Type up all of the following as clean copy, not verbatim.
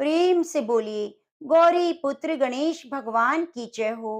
प्रेम से बोलिए गौरी पुत्र गणेश भगवान की जय हो।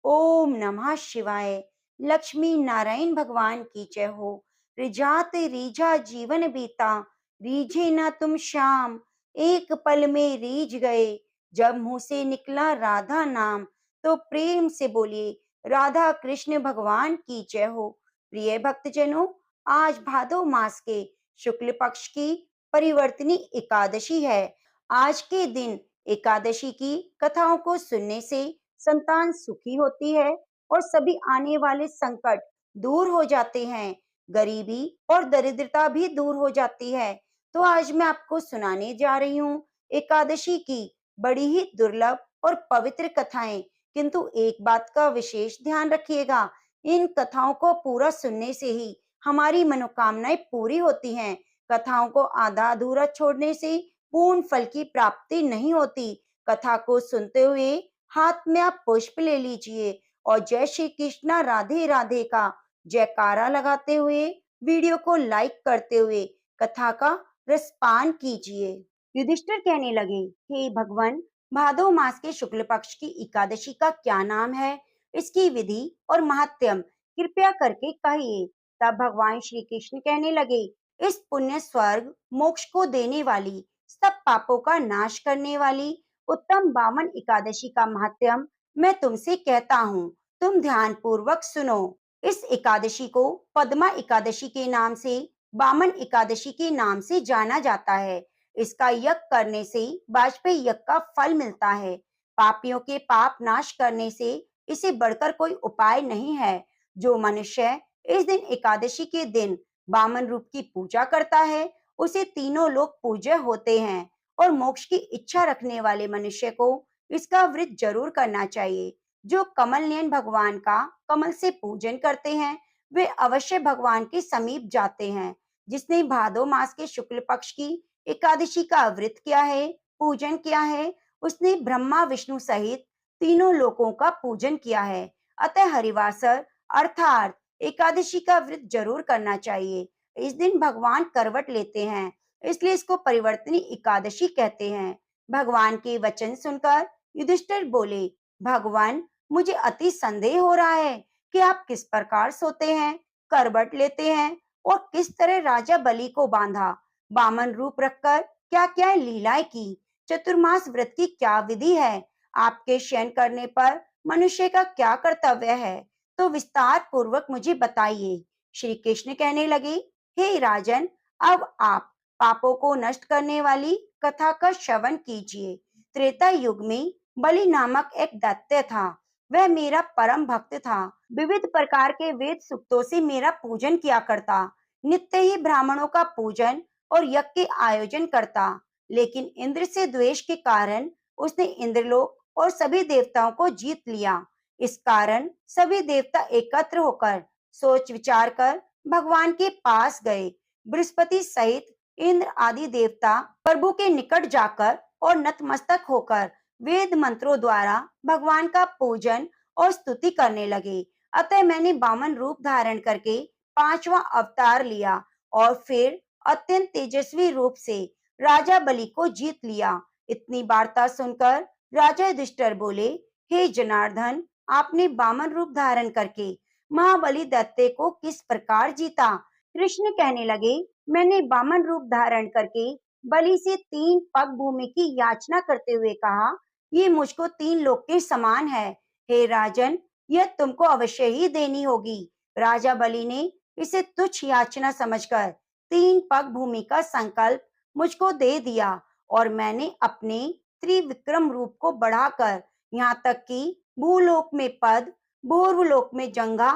ओम नमः शिवाय। लक्ष्मी नारायण भगवान की जय हो। रिझात रीझा जीवन बीता, रीझे ना तुम श्याम। एक पल में रीझ गए, जब मुंह से निकला राधा नाम। तो प्रेम से बोलिए राधा कृष्ण भगवान की जय हो। प्रिय भक्तजनों, आज भादो मास के शुक्ल पक्ष की परिवर्तनी एकादशी है। आज के दिन एकादशी की कथाओं को सुनने से संतान सुखी होती है और सभी आने वाले संकट दूर हो जाते हैं। गरीबी और दरिद्रता भी दूर हो जाती है। तो आज मैं आपको सुनाने जा रही हूँ एकादशी की बड़ी ही दुर्लभ और पवित्र कथाएं। किंतु एक बात का विशेष ध्यान रखिएगा, इन कथाओं को पूरा सुनने से ही हमारी मनोकामनाएं पूरी होती हैं। कथाओं को आधा अधूरा छोड़ने से पूर्ण फल की प्राप्ति नहीं होती। कथा को सुनते हुए हाथ में आप पुष्प ले लीजिए और जय श्री कृष्णा राधे राधे का जयकारा लगाते हुए वीडियो को लाइक करते हुए कथा का रसपान कीजिए। युधिष्ठिर कहने लगे, हे भगवान, भादो मास के शुक्ल पक्ष की एकादशी का क्या नाम है? इसकी विधि और महात्म्य कृपया करके कहिए। तब भगवान श्री कृष्ण कहने लगे, इस पुण्य स्वर्ग मोक्ष को देने वाली, सब पापों का नाश करने वाली उत्तम बामन एकादशी का महात्म्य मैं तुमसे कहता हूँ। तुम ध्यान पूर्वक सुनो। इस एकादशी को पद्मा एकादशी के नाम से, बामन एकादशी के नाम से जाना जाता है। इसका यज्ञ करने से वाजपेयी यज्ञ का फल मिलता है। पापियों के पाप नाश करने से इसे बढ़कर कोई उपाय नहीं है। जो मनुष्य इस दिन एकादशी के दिन वामन रूप की पूजा करता है, उसे तीनों लोग पूज्य होते हैं। और मोक्ष की इच्छा रखने वाले मनुष्य को इसका व्रत जरूर करना चाहिए। जो कमल नयन भगवान का कमल से पूजन करते हैं, वे अवश्य भगवान के समीप जाते हैं। जिसने भादो मास के शुक्ल पक्ष की एकादशी का व्रत किया है, पूजन किया है, उसने ब्रह्मा विष्णु सहित तीनों लोकों का पूजन किया है। अतः हरिवासर अर्थात एकादशी का व्रत जरूर करना चाहिए। इस दिन भगवान करवट लेते हैं, इसलिए इसको परिवर्तनी एकादशी कहते हैं। भगवान के वचन सुनकर युधिष्ठिर बोले, भगवान, मुझे अति संदेह हो रहा है कि आप किस प्रकार सोते हैं, करवट लेते हैं और किस तरह राजा बलि को बांधा, वामन रूप रखकर क्या क्या लीलाएं की, चतुर्मास व्रत की क्या विधि है, आपके शयन करने पर मनुष्य का क्या कर्तव्य है, तो विस्तार पूर्वक मुझे बताइए। श्री कृष्ण कहने लगे, हे राजन, अब आप पापों को नष्ट करने वाली कथा का श्रवण कीजिए। त्रेता युग में बलि नामक एक दैत्य था। वह मेरा परम भक्त था। विविध प्रकार के वेद सूक्तों से मेरा पूजन किया करता। नित्य ही ब्राह्मणों का पूजन और यज्ञ के आयोजन करता। लेकिन इंद्र से द्वेष के कारण उसने इंद्रलोक और सभी देवताओं को जीत लिया। इस कारण सभी देवता एकत्र होकर सोच विचार कर भगवान के पास गए। बृहस्पति सहित इंद्र आदि देवता प्रभु के निकट जाकर और नतमस्तक होकर वेद मंत्रों द्वारा भगवान का पूजन और स्तुति करने लगे। अतः मैंने वामन रूप धारण करके पांचवा अवतार लिया और फिर अत्यंत तेजस्वी रूप से राजा बलि को जीत लिया। इतनी वार्ता सुनकर राजा युधिष्ठिर बोले, हे जनार्दन, आपने वामन रूप धारण करके महाबली दैत्य को किस प्रकार जीता? कृष्ण कहने लगे, मैंने वामन रूप धारण करके बलि से 3 पग भूमि की याचना करते हुए कहा, ये मुझको 3 लोक के समान है। हे राजन, यह तुमको अवश्य ही देनी होगी। राजा बलि ने इसे तुच्छ याचना समझकर 3 पग भूमि का संकल्प मुझको दे दिया और मैंने अपने त्रिविक्रम रूप को बढ़ाकर यहाँ तक कि भूलोक में पद, भूर्वलोक में जंघा,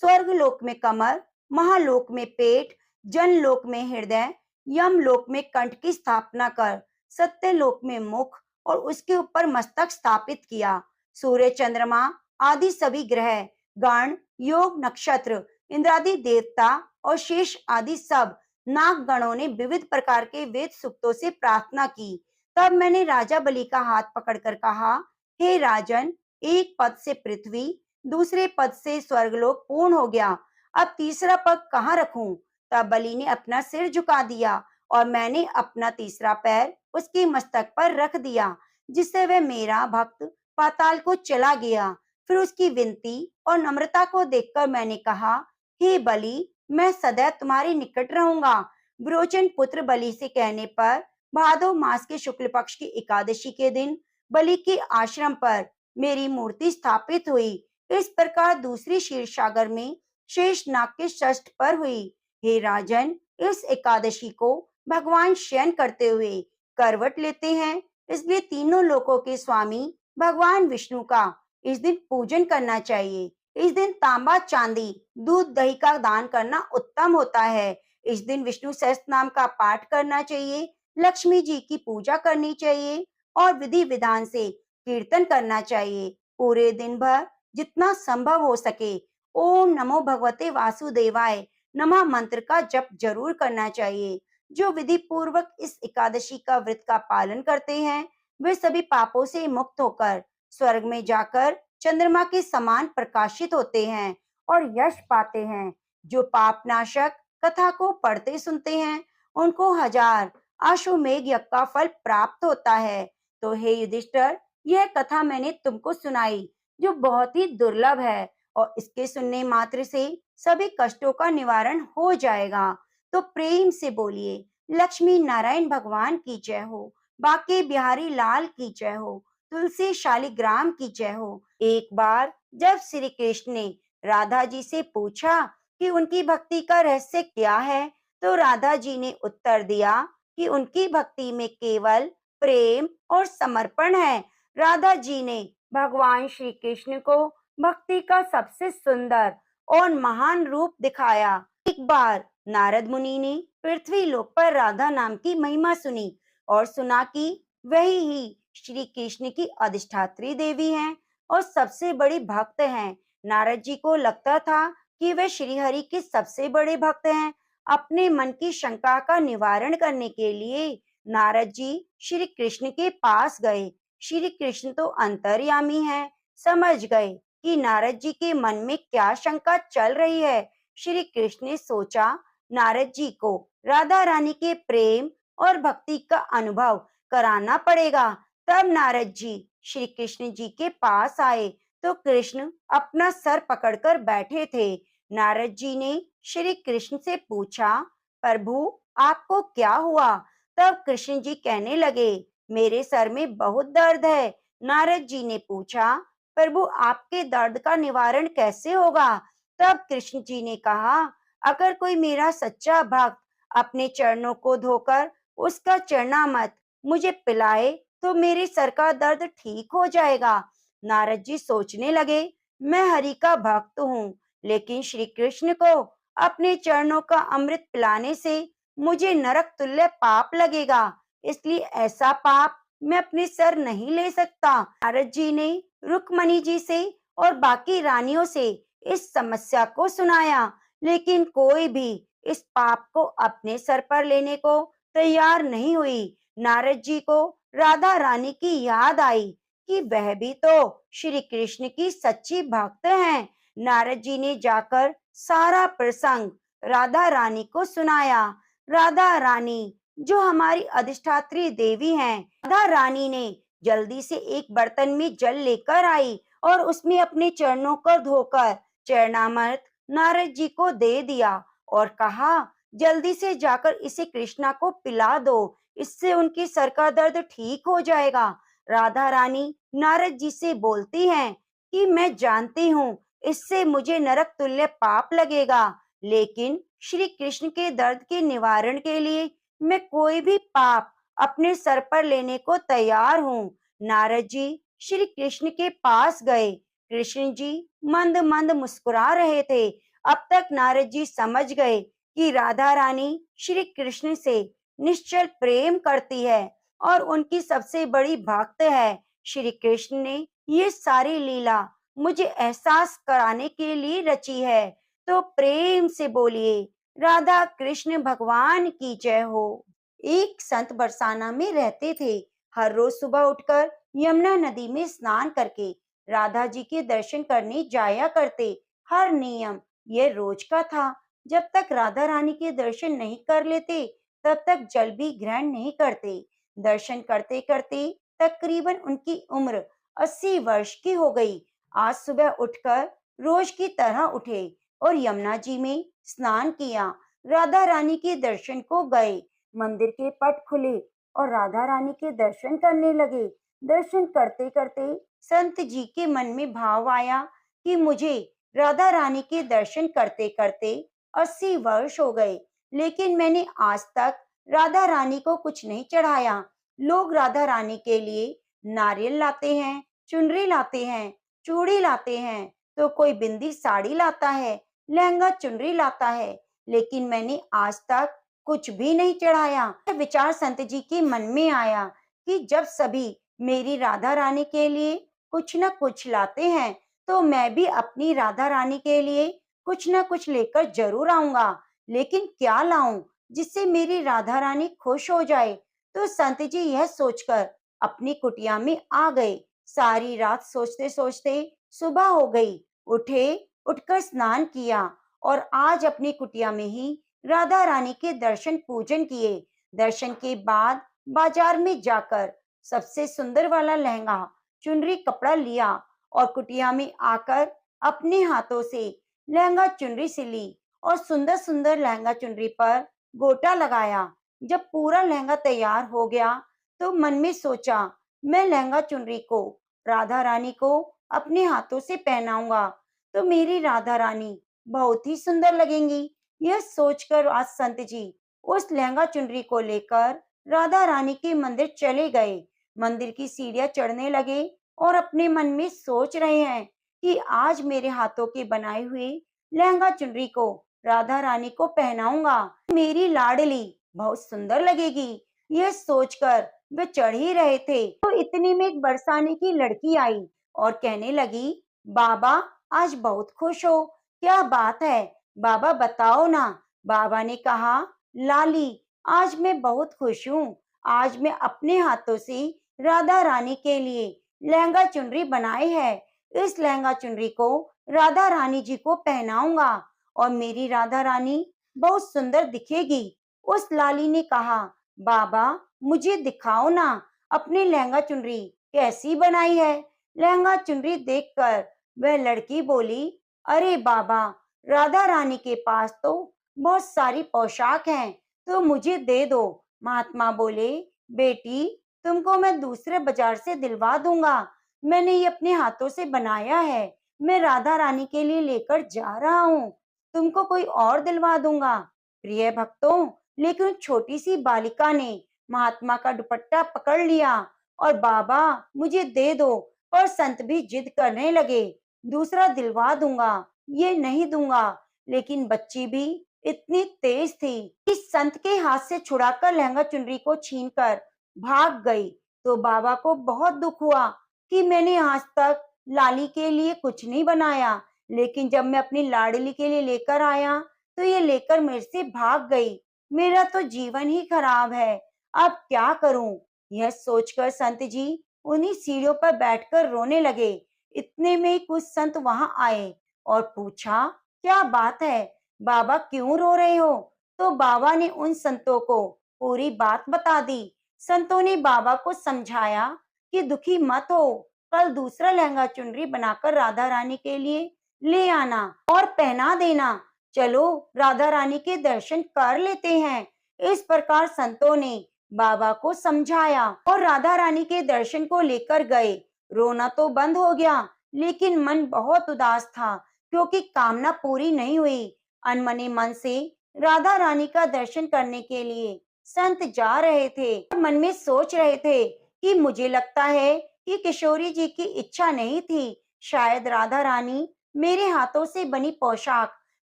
स्वर्ग लोक में कमर, महालोक में पेट, जनलोक में हृदय, यमलोक में कंठ की स्थापना कर सत्यलोक में मुख और उसके ऊपर मस्तक स्थापित किया। सूर्य, चंद्रमा आदि सभी ग्रह, गण, योग, नक्षत्र, इंद्रादि देवता और शेष आदि सब नाग गणों ने विविध प्रकार के वेद सूक्तों से प्रार्थना की। तब मैंने राजा बलि का हाथ पकड़कर कहा, हे राजन, एक पद से पृथ्वी, दूसरे पद से स्वर्गलोक पूर्ण हो गया। अब तीसरा पद कहाँ रखूं? तब बलि ने अपना सिर झुका दिया और मैंने अपना तीसरा पैर उसके मस्तक पर रख दिया, जिससे वह मेरा भक्त पाताल को चला गया। फिर उसकी विनती और नम्रता को देखकर मैंने कहा, हे बलि, मैं सदैव तुम्हारे निकट रहूंगा। विरोचन पुत्र बलि से कहने पर भादो मास के शुक्ल पक्ष की एकादशी के दिन बलि के आश्रम पर मेरी मूर्ति स्थापित हुई। इस प्रकार दूसरी क्षीरसागर में शेषनाग के षष्ठ पर हुई। हे राजन, इस एकादशी को भगवान शयन करते हुए करवट लेते हैं, इसलिए तीनों लोकों के स्वामी भगवान विष्णु का इस दिन पूजन करना चाहिए। इस दिन तांबा, चांदी, दूध, दही का दान करना उत्तम होता है। इस दिन विष्णु सहस्त्र नाम का पाठ करना चाहिए, लक्ष्मी जी की पूजा करनी चाहिए और विधि विधान से कीर्तन करना चाहिए। पूरे दिन भर जितना संभव हो सके ओम नमो भगवते वासुदेवाय नमः मंत्र का जप जरूर करना चाहिए। जो विधि पूर्वक इस एकादशी का व्रत का पालन करते हैं, वे सभी पापों से मुक्त होकर स्वर्ग में जाकर चंद्रमा के समान प्रकाशित होते हैं और यश पाते हैं। जो पापनाशक कथा को पढ़ते सुनते हैं, उनको 1000 अश्वमेध यज्ञ का फल प्राप्त होता है। तो हे युधिष्ठिर, यह कथा मैंने तुमको सुनाई, जो बहुत ही दुर्लभ है, और इसके सुनने मात्र से सभी कष्टों का निवारण हो जाएगा। तो प्रेम से बोलिए, लक्ष्मी नारायण भगवान की जय हो, बाके बिहारी लाल की जय हो, तुलसी शालिग्राम की जय हो। एक बार जब श्री कृष्ण ने राधा जी से पूछा कि उनकी भक्ति का रहस्य क्या है, तो राधा जी ने उत्तर दिया कि उनकी भक्ति में केवल प्रेम और समर्पण है। राधा जी ने भगवान श्री कृष्ण को भक्ति का सबसे सुंदर और महान रूप दिखाया। एक बार नारद मुनि ने पृथ्वी लोक पर राधा नाम की महिमा सुनी और सुना कि वही ही श्री कृष्ण की अधिष्ठात्री देवी हैं और सबसे बड़ी भक्त हैं। नारद जी को लगता था कि वे श्री हरि के सबसे बड़े भक्त हैं। अपने मन की शंका का निवारण करने के लिए नारद जी श्री कृष्ण के पास गए। श्री कृष्ण तो अंतर्यामी हैं, समझ गए कि नारद जी के मन में क्या शंका चल रही है। श्री कृष्ण ने सोचा, नारद जी को राधा रानी के प्रेम और भक्ति का अनुभव कराना पड़ेगा। तब नारद जी श्री कृष्ण जी के पास आए तो कृष्ण अपना सर पकड़कर बैठे थे। नारद जी ने श्री कृष्ण से पूछा, प्रभु, आपको क्या हुआ? तब कृष्ण जी कहने लगे, मेरे सर में बहुत दर्द है। नारद जी ने पूछा, प्रभु, आपके दर्द का निवारण कैसे होगा? तब कृष्ण जी ने कहा, अगर कोई मेरा सच्चा भक्त अपने चरणों को धोकर उसका चरणामृत मुझे पिलाए तो मेरे सर का दर्द ठीक हो जाएगा। नारद जी सोचने लगे, मैं हरि का भक्त हूँ, लेकिन श्री कृष्ण को अपने चरणों का अमृत पिलाने से मुझे नरक तुल्य पाप लगेगा, इसलिए ऐसा पाप मैं अपने सर नहीं ले सकता। नारद जी ने रुक्मणी जी से और बाकी रानियों से इस समस्या को सुनाया, लेकिन कोई भी इस पाप को अपने सर पर लेने को तैयार नहीं हुई। नारद जी को राधा रानी की याद आई कि वह भी तो श्री कृष्ण की सच्ची भक्त हैं। नारद जी ने जाकर सारा प्रसंग राधा रानी को सुनाया। राधा रानी जो हमारी अधिष्ठात्री देवी हैं, राधा रानी ने जल्दी से एक बर्तन में जल लेकर आई और उसमें अपने चरणों को धोकर चरणामृत नारद जी को दे दिया और कहा, जल्दी से जाकर इसे कृष्णा को पिला दो, इससे उनकी सर का दर्द ठीक हो जाएगा। राधा रानी नारद जी से बोलती हैं कि मैं जानती हूँ इससे मुझे नरक तुल्य पाप लगेगा, लेकिन श्री कृष्ण के दर्द के निवारण के लिए मैं कोई भी पाप अपने सर पर लेने को तैयार हूँ। नारद जी श्री कृष्ण के पास गए। कृष्ण जी मंद मंद मुस्कुरा रहे थे। अब तक नारद जी समझ गए कि राधा रानी श्री कृष्ण से निश्चल प्रेम करती है और उनकी सबसे बड़ी भक्त है। श्री कृष्ण ने ये सारी लीला मुझे एहसास कराने के लिए रची है। तो प्रेम से बोलिए, राधा कृष्ण भगवान की जय हो। एक संत बरसाना में रहते थे। हर रोज सुबह उठकर यमुना नदी में स्नान करके राधा जी के दर्शन करने जाया करते। हर नियम यह रोज का था। जब तक राधा रानी के दर्शन नहीं कर लेते तब तक जल भी ग्रहण नहीं करते। दर्शन करते करते तकरीबन उनकी उम्र 80 वर्ष की हो गई। आज सुबह उठकर रोज की तरह उठे और यमुना जी में स्नान किया। राधा रानी के दर्शन को गए। मंदिर के पट खुले और राधा रानी के दर्शन करने लगे। दर्शन करते करते संत जी के मन में भाव आया कि मुझे राधा रानी के दर्शन करते करते 80 वर्ष हो गए, लेकिन मैंने आज तक राधा रानी को कुछ नहीं चढ़ाया। लोग राधा रानी के लिए नारियल लाते हैं, चुनरी लाते हैं, चूड़ी लाते हैं, तो कोई बिंदी साड़ी लाता है, लहंगा चुनरी लाता है, लेकिन मैंने आज तक कुछ भी नहीं चढ़ाया। यह विचार संत जी के मन में आया कि जब सभी मेरी राधा रानी के लिए कुछ न कुछ लाते हैं, तो मैं भी अपनी राधा रानी के लिए कुछ न कुछ लेकर जरूर आऊंगा। लेकिन क्या लाऊं जिससे मेरी राधा रानी खुश हो जाए? तो संत जी यह सोचकर अपनी कुटिया में आ गए। सारी रात सोचते सोचते सुबह हो गई। उठे, उठकर स्नान किया और आज अपनी कुटिया में ही राधा रानी के दर्शन पूजन किए। दर्शन के बाद बाजार में जाकर सबसे सुंदर वाला लहंगा, चुनरी कपड़ा लिया और कुटिया में आकर अपने हाथों से लहंगा चुनरी सिली और सुंदर सुंदर लहंगा चुनरी पर गोटा लगाया। जब पूरा लहंगा तैयार हो गया तो मन में सोचा, मैं लहंगा चुनरी को राधा रानी को अपने हाथों से पहनाऊंगा तो मेरी राधा रानी बहुत ही सुंदर लगेंगी। यह सोचकर आज संत जी उस लहंगा चुनरी को लेकर राधा रानी के मंदिर चले गए। मंदिर की सीढ़ियां चढ़ने लगे और अपने मन में सोच रहे हैं कि आज मेरे हाथों के बनाए हुए लहंगा चुनरी को राधा रानी को पहनाऊंगा, मेरी लाडली बहुत सुंदर लगेगी। यह सोचकर वे चढ़ ही रहे थे तो इतने में एक बरसाने की लड़की आई और कहने लगी, बाबा आज बहुत खुश हो, क्या बात है? बाबा बताओ ना। बाबा ने कहा, लाली आज मैं बहुत खुश हूँ। आज मैं अपने हाथों से राधा रानी के लिए लहंगा चुनरी बनाई है। इस लहंगा चुनरी को राधा रानी जी को पहनाऊंगा और मेरी राधा रानी बहुत सुंदर दिखेगी। उस लाली ने कहा, बाबा मुझे दिखाओ ना अपनी लहंगा चुनरी कैसी बनाई है। लहंगा चुनरी देखकर वह लड़की बोली, अरे बाबा राधा रानी के पास तो बहुत सारी पोशाक हैं, तो मुझे दे दो। महात्मा बोले, बेटी तुमको मैं दूसरे बाजार से दिलवा दूंगा, मैंने ये अपने हाथों से बनाया है, मैं राधा रानी के लिए लेकर जा रहा हूँ, तुमको कोई और दिलवा दूंगा। प्रिय भक्तों, लेकिन छोटी सी बालिका ने महात्मा का दुपट्टा पकड़ लिया और बाबा मुझे दे दो, और संत भी जिद करने लगे, दूसरा दिलवा दूंगा, ये नहीं दूंगा। लेकिन बच्ची भी इतनी तेज थी कि संत के हाथ से छुड़ाकर लहंगा चुनरी को छीनकर भाग गई। तो बाबा को बहुत दुख हुआ कि मैंने आज तक लाली के लिए कुछ नहीं बनाया, लेकिन जब मैं अपनी लाडली के लिए लेकर आया तो ये लेकर मेरे से भाग गई। मेरा तो जीवन ही खराब है, अब क्या करूं? यह सोचकर संत जी उन्हीं सीढ़ियों पर बैठकर रोने लगे। इतने में कुछ संत वहां आए और पूछा, क्या बात है बाबा, क्यों रो रहे हो? तो बाबा ने उन संतों को पूरी बात बता दी। संतों ने बाबा को समझाया कि दुखी मत हो, कल दूसरा लहंगा चुनरी बनाकर राधा रानी के लिए ले आना और पहना देना। चलो राधा रानी के दर्शन कर लेते हैं। इस प्रकार संतों ने बाबा को समझाया और राधा रानी के दर्शन को लेकर गए। रोना तो बंद हो गया, लेकिन मन बहुत उदास था क्योंकि कामना पूरी नहीं हुई। अनमने मन से राधा रानी का दर्शन करने के लिए संत जा रहे थे और मन में सोच रहे थे कि मुझे लगता है कि किशोरी जी की इच्छा नहीं थी, शायद राधा रानी मेरे हाथों से बनी पोशाक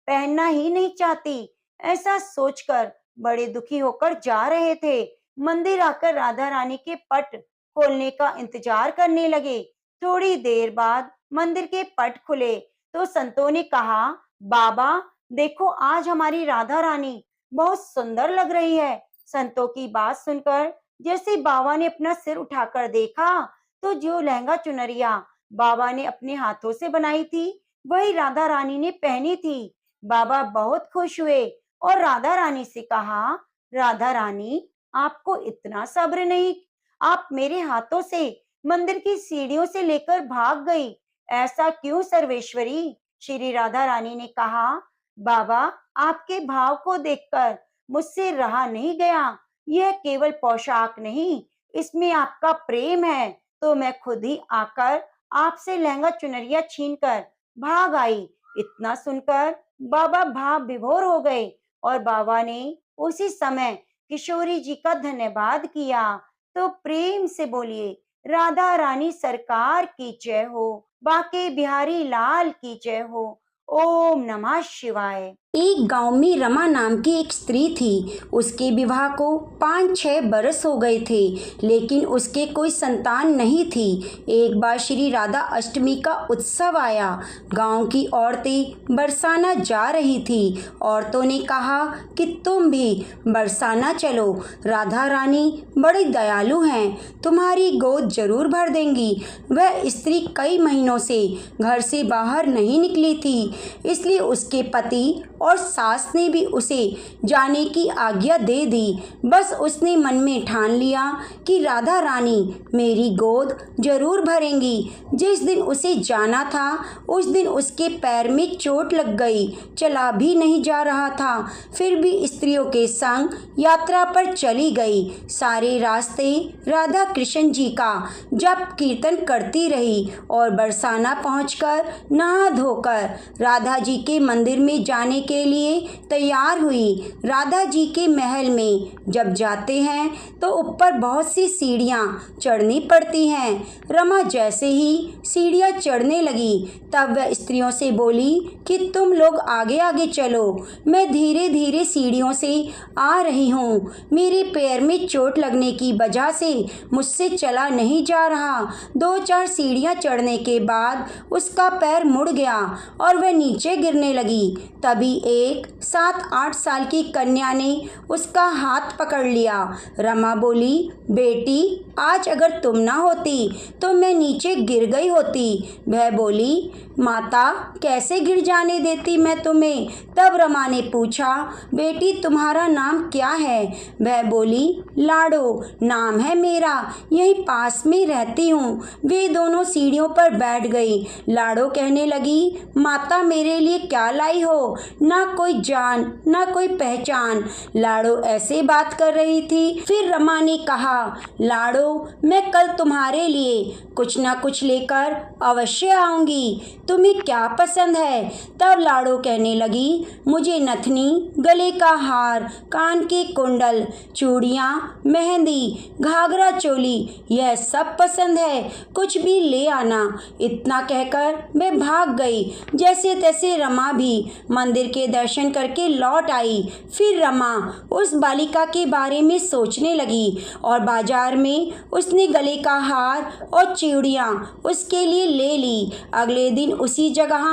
पहनना ही नहीं चाहती। ऐसा सोचकर बड़े दुखी होकर जा रहे थे। मंदिर आकर राधा रानी के पट खोलने का इंतजार करने लगे। थोड़ी देर बाद मंदिर के पट खुले तो संतों ने कहा, बाबा देखो आज हमारी राधा रानी बहुत सुंदर लग रही है। संतों की बात सुनकर जैसे बाबा ने अपना सिर उठाकर देखा तो जो लहंगा चुनरिया बाबा ने अपने हाथों से बनाई थी वही राधा रानी ने पहनी थी। बाबा बहुत खुश हुए और राधा रानी से कहा, राधा रानी, आपको इतना सब्र नहीं? आप मेरे हाथों से मंदिर की सीढ़ियों से लेकर भाग गई। ऐसा क्यों सर्वेश्वरी? श्री राधा रानी ने कहा। बाबा, आपके भाव को देखकर मुझसे रहा नहीं गया। यह केवल पोशाक नहीं, इसमें आपका प्रेम है। तो मैं खुद ही आकर आपसे लहंगा चुनरिया छीनकर भाग आई। इतना सुनकर बाबा भाव विभोर हो गए और बाबा ने उसी समय किशोरी जी का धन्यवाद किया। तो प्रेम से बोलिए, राधा रानी सरकार की जय हो, बाके बिहारी लाल की जय हो। ओम नमः शिवाय। एक गांव में रमा नाम की एक स्त्री थी। उसके विवाह को 5-6 बरस हो गए थे, लेकिन उसके कोई संतान नहीं थी। एक बार श्री राधा अष्टमी का उत्सव आया। गांव की औरतें बरसाना जा रही थी। औरतों ने कहा कि तुम भी बरसाना चलो, राधा रानी बड़ी दयालु हैं, तुम्हारी गोद जरूर भर देंगी। वह स्त्री कई महीनों से घर से बाहर नहीं निकली थी, इसलिए उसके पति और सास ने भी उसे जाने की आज्ञा दे दी। बस उसने मन में ठान लिया कि राधा रानी मेरी गोद जरूर भरेंगी। जिस दिन उसे जाना था उस दिन उसके पैर में चोट लग गई, चला भी नहीं जा रहा था। फिर भी स्त्रियों के संग यात्रा पर चली गई। सारे रास्ते राधा कृष्ण जी का जप कीर्तन करती रही और बरसाना पहुंचकर नहा धोकर राधा जी के मंदिर में जाने के लिए तैयार हुई। राधा जी के महल में जब जाते हैं तो ऊपर बहुत सी सीढ़ियां चढ़नी पड़ती हैं। रमा जैसे ही सीढ़ियां चढ़ने लगी तब वह स्त्रियों से बोली कि तुम लोग आगे आगे चलो, मैं धीरे धीरे सीढ़ियों से आ रही हूँ। मेरे पैर में चोट लगने की वजह से मुझसे चला नहीं जा रहा। 2-4 सीढ़ियां चढ़ने के बाद उसका पैर मुड़ गया और वह नीचे गिरने लगी। तभी एक 7-8 साल की कन्या ने उसका हाथ पकड़ लिया। रमा बोली, बेटी, आज अगर तुम ना होती तो मैं नीचे गिर गई होती। वह बोली, माता, कैसे गिर जाने देती मैं तुम्हें? तब रमा ने पूछा, बेटी तुम्हारा नाम क्या है? वह बोली, लाडो नाम है मेरा, यहीं पास में रहती हूँ। वे दोनों सीढ़ियों पर बैठ गई। लाडो कहने लगी, माता मेरे लिए क्या लाई हो? ना कोई जान ना कोई पहचान। लाडो ऐसे बात कर रही थी। फिर रमा ने कहा, लाडो मैं कल तुम्हारे लिए कुछ ना कुछ लेकर अवश्य आऊंगी, तुम्हें क्या पसंद है? तब लाडो कहने लगी, मुझे नथनी, गले का हार, कान के कुंडल, चूड़ियाँ, मेहंदी, घाघरा चोली, यह सब पसंद है, कुछ भी ले आना। इतना कहकर मैं भाग गई। जैसे तैसे रमा भी मंदिर के दर्शन करके लौट आई। फिर रमा उस बालिका के बारे में सोचने लगी और बाजार में उसने गले का हार और चूड़ियाँ उसके लिए ले ली। अगले दिन उसी जगह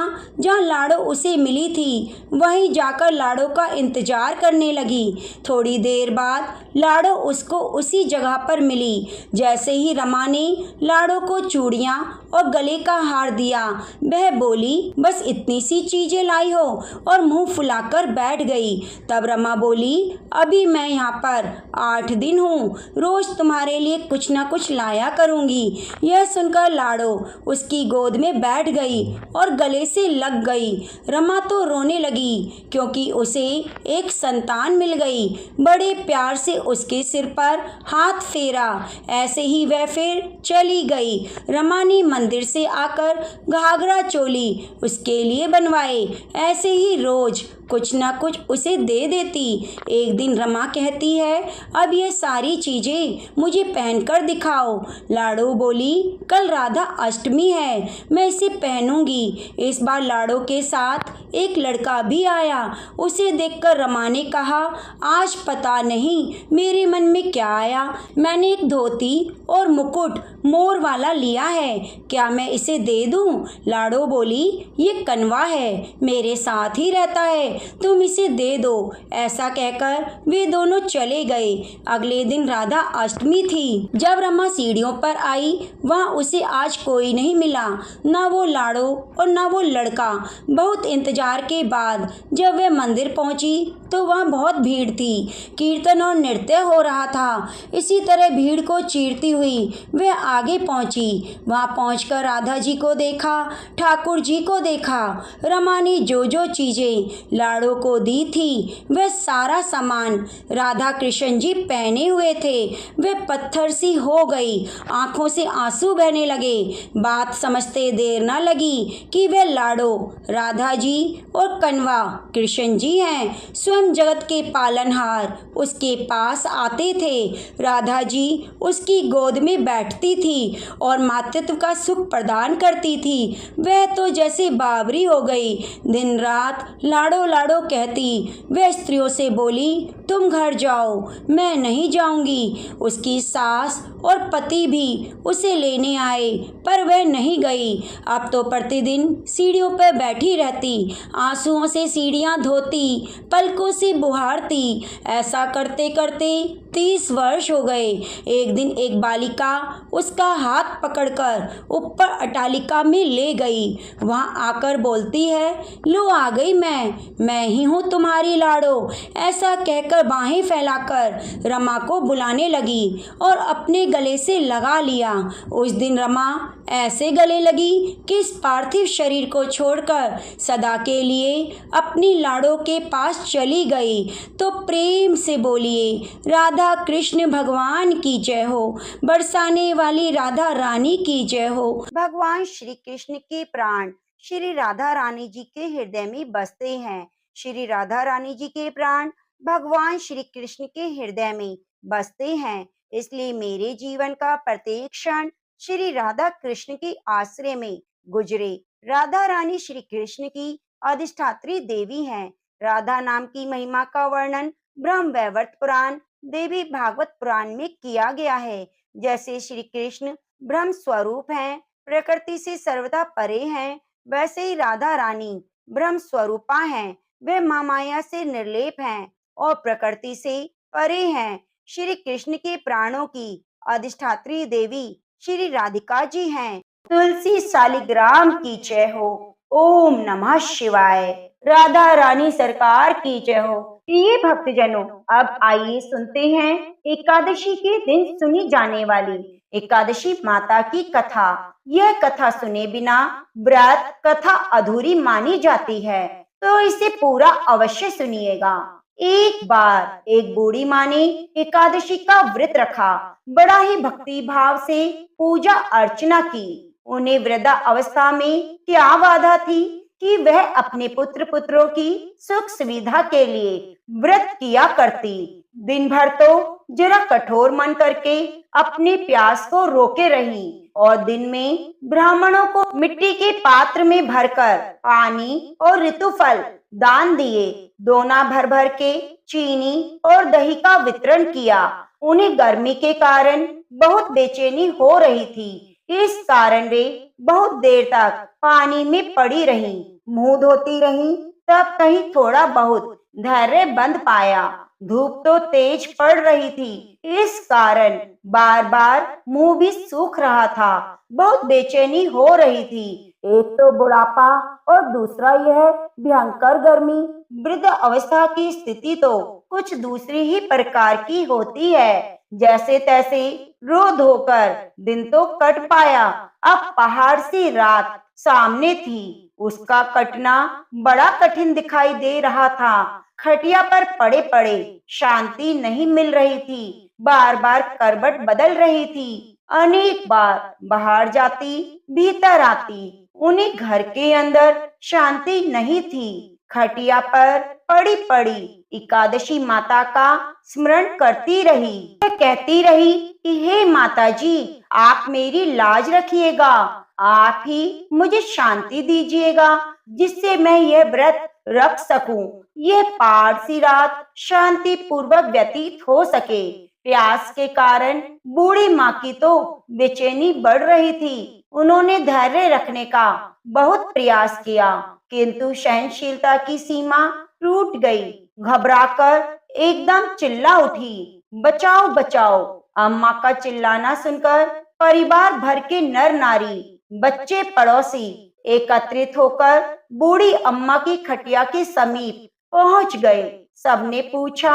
जहाँ लाडो उसे मिली थी वहीं जाकर लाडो का इंतजार करने लगी। थोड़ी देर बाद लाडो उसको उसी जगह पर मिली। जैसे ही रमा ने लाडो को चूड़ियाँ और गले का हार दिया, वह बोली, बस इतनी सी चीजें लाई हो, और मुंह फुलाकर बैठ गई। तब रमा बोली, अभी मैं यहाँ पर 8 दिन हूँ, रोज तुम्हारे लिए कुछ ना कुछ लाया करूँगी। यह सुनकर लाडो उसकी गोद में बैठ गई और गले से लग गई। रमा तो रोने लगी क्योंकि उसे एक संतान मिल गई। बड़े प्यार से उसके सिर पर हाथ फेरा। ऐसे ही वह फिर चली गई। रमा ने मंदिर से आकर घाघरा चोली उसके लिए बनवाए। ऐसे ही रोज कुछ ना कुछ उसे दे देती। एक दिन रमा कहती है, अब ये सारी चीजें मुझे पहनकर दिखाओ। लाडो बोली, कल राधा अष्टमी है, मैं इसे पहनूंगी। इस बार लाडो के साथ एक लड़का भी आया। उसे देखकर रमा ने कहा, आज पता नहीं मेरे मन में क्या आया, मैंने एक धोती और मुकुट मोर वाला लिया है, क्या मैं इसे दे दूं? लाडो बोली, ये कनवा है, मेरे साथ ही रहता है, तुम इसे दे दो। ऐसा कहकर वे दोनों चले गए। अगले दिन राधा अष्टमी थी। जब रमा सीढ़ियों पर आई, वहाँ उसे आज कोई नहीं मिला, न वो लाड़ो और न वो लड़का। बहुत इंतजार के बाद जब वह मंदिर पहुंची तो वहाँ बहुत भीड़ थी। कीर्तन और नृत्य हो रहा था। इसी तरह भीड़ को चीरती हुई वह आगे पहुंची। वहाँ पहुंचकर राधा जी को देखा, ठाकुर जी को देखा। रमा ने जो जो चीजें लाड़ो को दी थी वह सारा सामान राधा कृष्ण जी पहने हुए थे। वह पत्थर सी हो गई, आंखों से आंसू बहने लगे। बात समझते देर न लगी कि वह लाड़ो राधा जी और कन्वा कृष्ण जी हैं। स्वयं जगत के पालनहार उसके पास आते थे। राधा जी उसकी गोद में बैठती थी और मातृत्व का सुख प्रदान करती थी। वह तो जैसे बावरी हो गई, दिन रात लाड़ो लाड़ो कहती। वह स्त्रियों से बोली, तुम घर जाओ, मैं नहीं जाऊंगी। उसकी सास और पति भी उसे लेने आए, पर वह नहीं गई। अब तो प्रतिदिन सीढ़ियों पर बैठी रहती, आंसुओं से सीढ़ियां धोती, पलकों से बुहारती। ऐसा करते करते 30 वर्ष हो गए। एक दिन एक बालिका उसका हाथ पकड़कर ऊपर अटालिका में ले गई। वहां आकर बोलती है, लो आ गई मैं ही हूँ तुम्हारी लाड़ो। ऐसा कहकर बाहें फैलाकर रमा को बुलाने लगी और अपने गले से लगा लिया। उस दिन रमा ऐसे गले लगी कि इस पार्थिव शरीर को छोड़कर सदा के लिए अपनी लाड़ो के पास चली गई। तो प्रेम से बोलिए, राधा कृष्ण भगवान की जय हो, बरसाने वाली राधा रानी की जय हो। भगवान श्री कृष्ण के प्राण श्री राधा रानी जी के हृदय में बसते हैं। श्री राधा रानी जी के प्राण भगवान श्री कृष्ण के हृदय में बसते हैं। इसलिए मेरे जीवन का प्रत्येक क्षण श्री राधा कृष्ण के आश्रय में गुजरे। राधा रानी श्री कृष्ण की अधिष्ठात्री देवी हैं। राधा नाम की महिमा का वर्णन ब्रह्म वैवर्त पुराण, देवी भागवत पुराण में किया गया है। जैसे श्री कृष्ण ब्रह्म स्वरूप हैं, प्रकृति से सर्वदा परे हैं, वैसे ही राधा रानी ब्रह्म स्वरूपा हैं। वे महामाया से निर्लेप हैं और प्रकृति से परे हैं। श्री कृष्ण के प्राणों की अधिष्ठात्री देवी श्री राधिका जी हैं। तुलसी शालिग्राम की जय हो। ओम नमः शिवाय। राधा रानी सरकार की जय हो। प्रिय भक्तजनों, अब आइए सुनते हैं एकादशी के दिन सुनी जाने वाली एकादशी माता की कथा। यह कथा सुने बिना व्रत कथा अधूरी मानी जाती है, तो इसे पूरा अवश्य सुनिएगा। एक बार एक बूढ़ी माँ ने एकादशी का व्रत रखा। बड़ा ही भक्ति भाव से पूजा अर्चना की। उन्हें वृद्धा अवस्था में क्या बाधा थी कि वह अपने पुत्र पुत्रों की सुख सुविधा के लिए व्रत किया करती। दिन भर तो जरा कठोर मन करके अपने प्यास को रोके रही और दिन में ब्राह्मणों को मिट्टी के पात्र में भरकर पानी और ऋतुफल दान दिए। दोना भर भर के चीनी और दही का वितरण किया। उन्हें गर्मी के कारण बहुत बेचैनी हो रही थी। इस कारण वे बहुत देर तक पानी में पड़ी रहीं, मुंह धोती रहीं। तब कहीं थोड़ा बहुत धैर्य बंध पाया। धूप तो तेज पड़ रही थी, इस कारण बार बार मुंह भी सूख रहा था। बहुत बेचैनी हो रही थी। एक तो बुढ़ापा और दूसरा यह भयंकर गर्मी। वृद्ध अवस्था की स्थिति तो कुछ दूसरी ही प्रकार की होती है। जैसे तैसे रो धोकर दिन तो कट पाया। अब पहाड़ सी रात सामने थी, उसका कटना बड़ा कठिन दिखाई दे रहा था। खटिया पर पड़े पड़े शांति नहीं मिल रही थी। बार बार करवट बदल रही थी। अनेक बार बाहर जाती, भीतर आती। उन्हें घर के अंदर शांति नहीं थी। खटिया पर पड़ी पड़ी एकादशी माता का स्मरण करती रही। वह कहती रही कि हे माता जी, आप मेरी लाज रखिएगा। आप ही मुझे शांति दीजिएगा, जिससे मैं यह व्रत रख सकूं। यह पार सी रात शांति पूर्वक व्यतीत हो सके। प्यास के कारण बूढ़ी माँ की तो बेचैनी बढ़ रही थी। उन्होंने धैर्य रखने का बहुत प्रयास किया, किंतु सहनशीलता की सीमा टूट गई। घबराकर एकदम चिल्ला उठी, बचाओ बचाओ। अम्मा का चिल्लाना सुनकर परिवार भर के नर नारी, बच्चे, पड़ोसी एकत्रित होकर बूढ़ी अम्मा की खटिया के समीप पहुंच गए। सबने पूछा,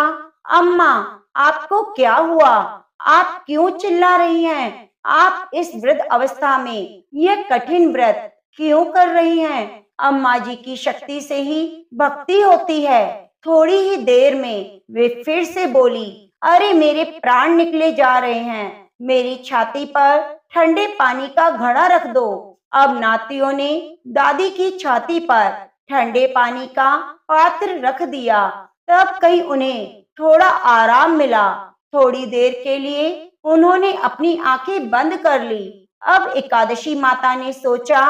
अम्मा आपको क्या हुआ? आप क्यों चिल्ला रही हैं? आप इस वृद्ध अवस्था में यह कठिन व्रत क्यों कर रही हैं? अम्मा जी की शक्ति से ही भक्ति होती है। थोड़ी ही देर में वे फिर से बोली, अरे मेरे प्राण निकले जा रहे हैं, मेरी छाती पर ठंडे पानी का घड़ा रख दो। अब नातियों ने दादी की छाती पर ठंडे पानी का पात्र रख दिया। तब कहीं उन्हें थोड़ा आराम मिला। थोड़ी देर के लिए उन्होंने अपनी आंखें बंद कर ली। अब एकादशी माता ने सोचा,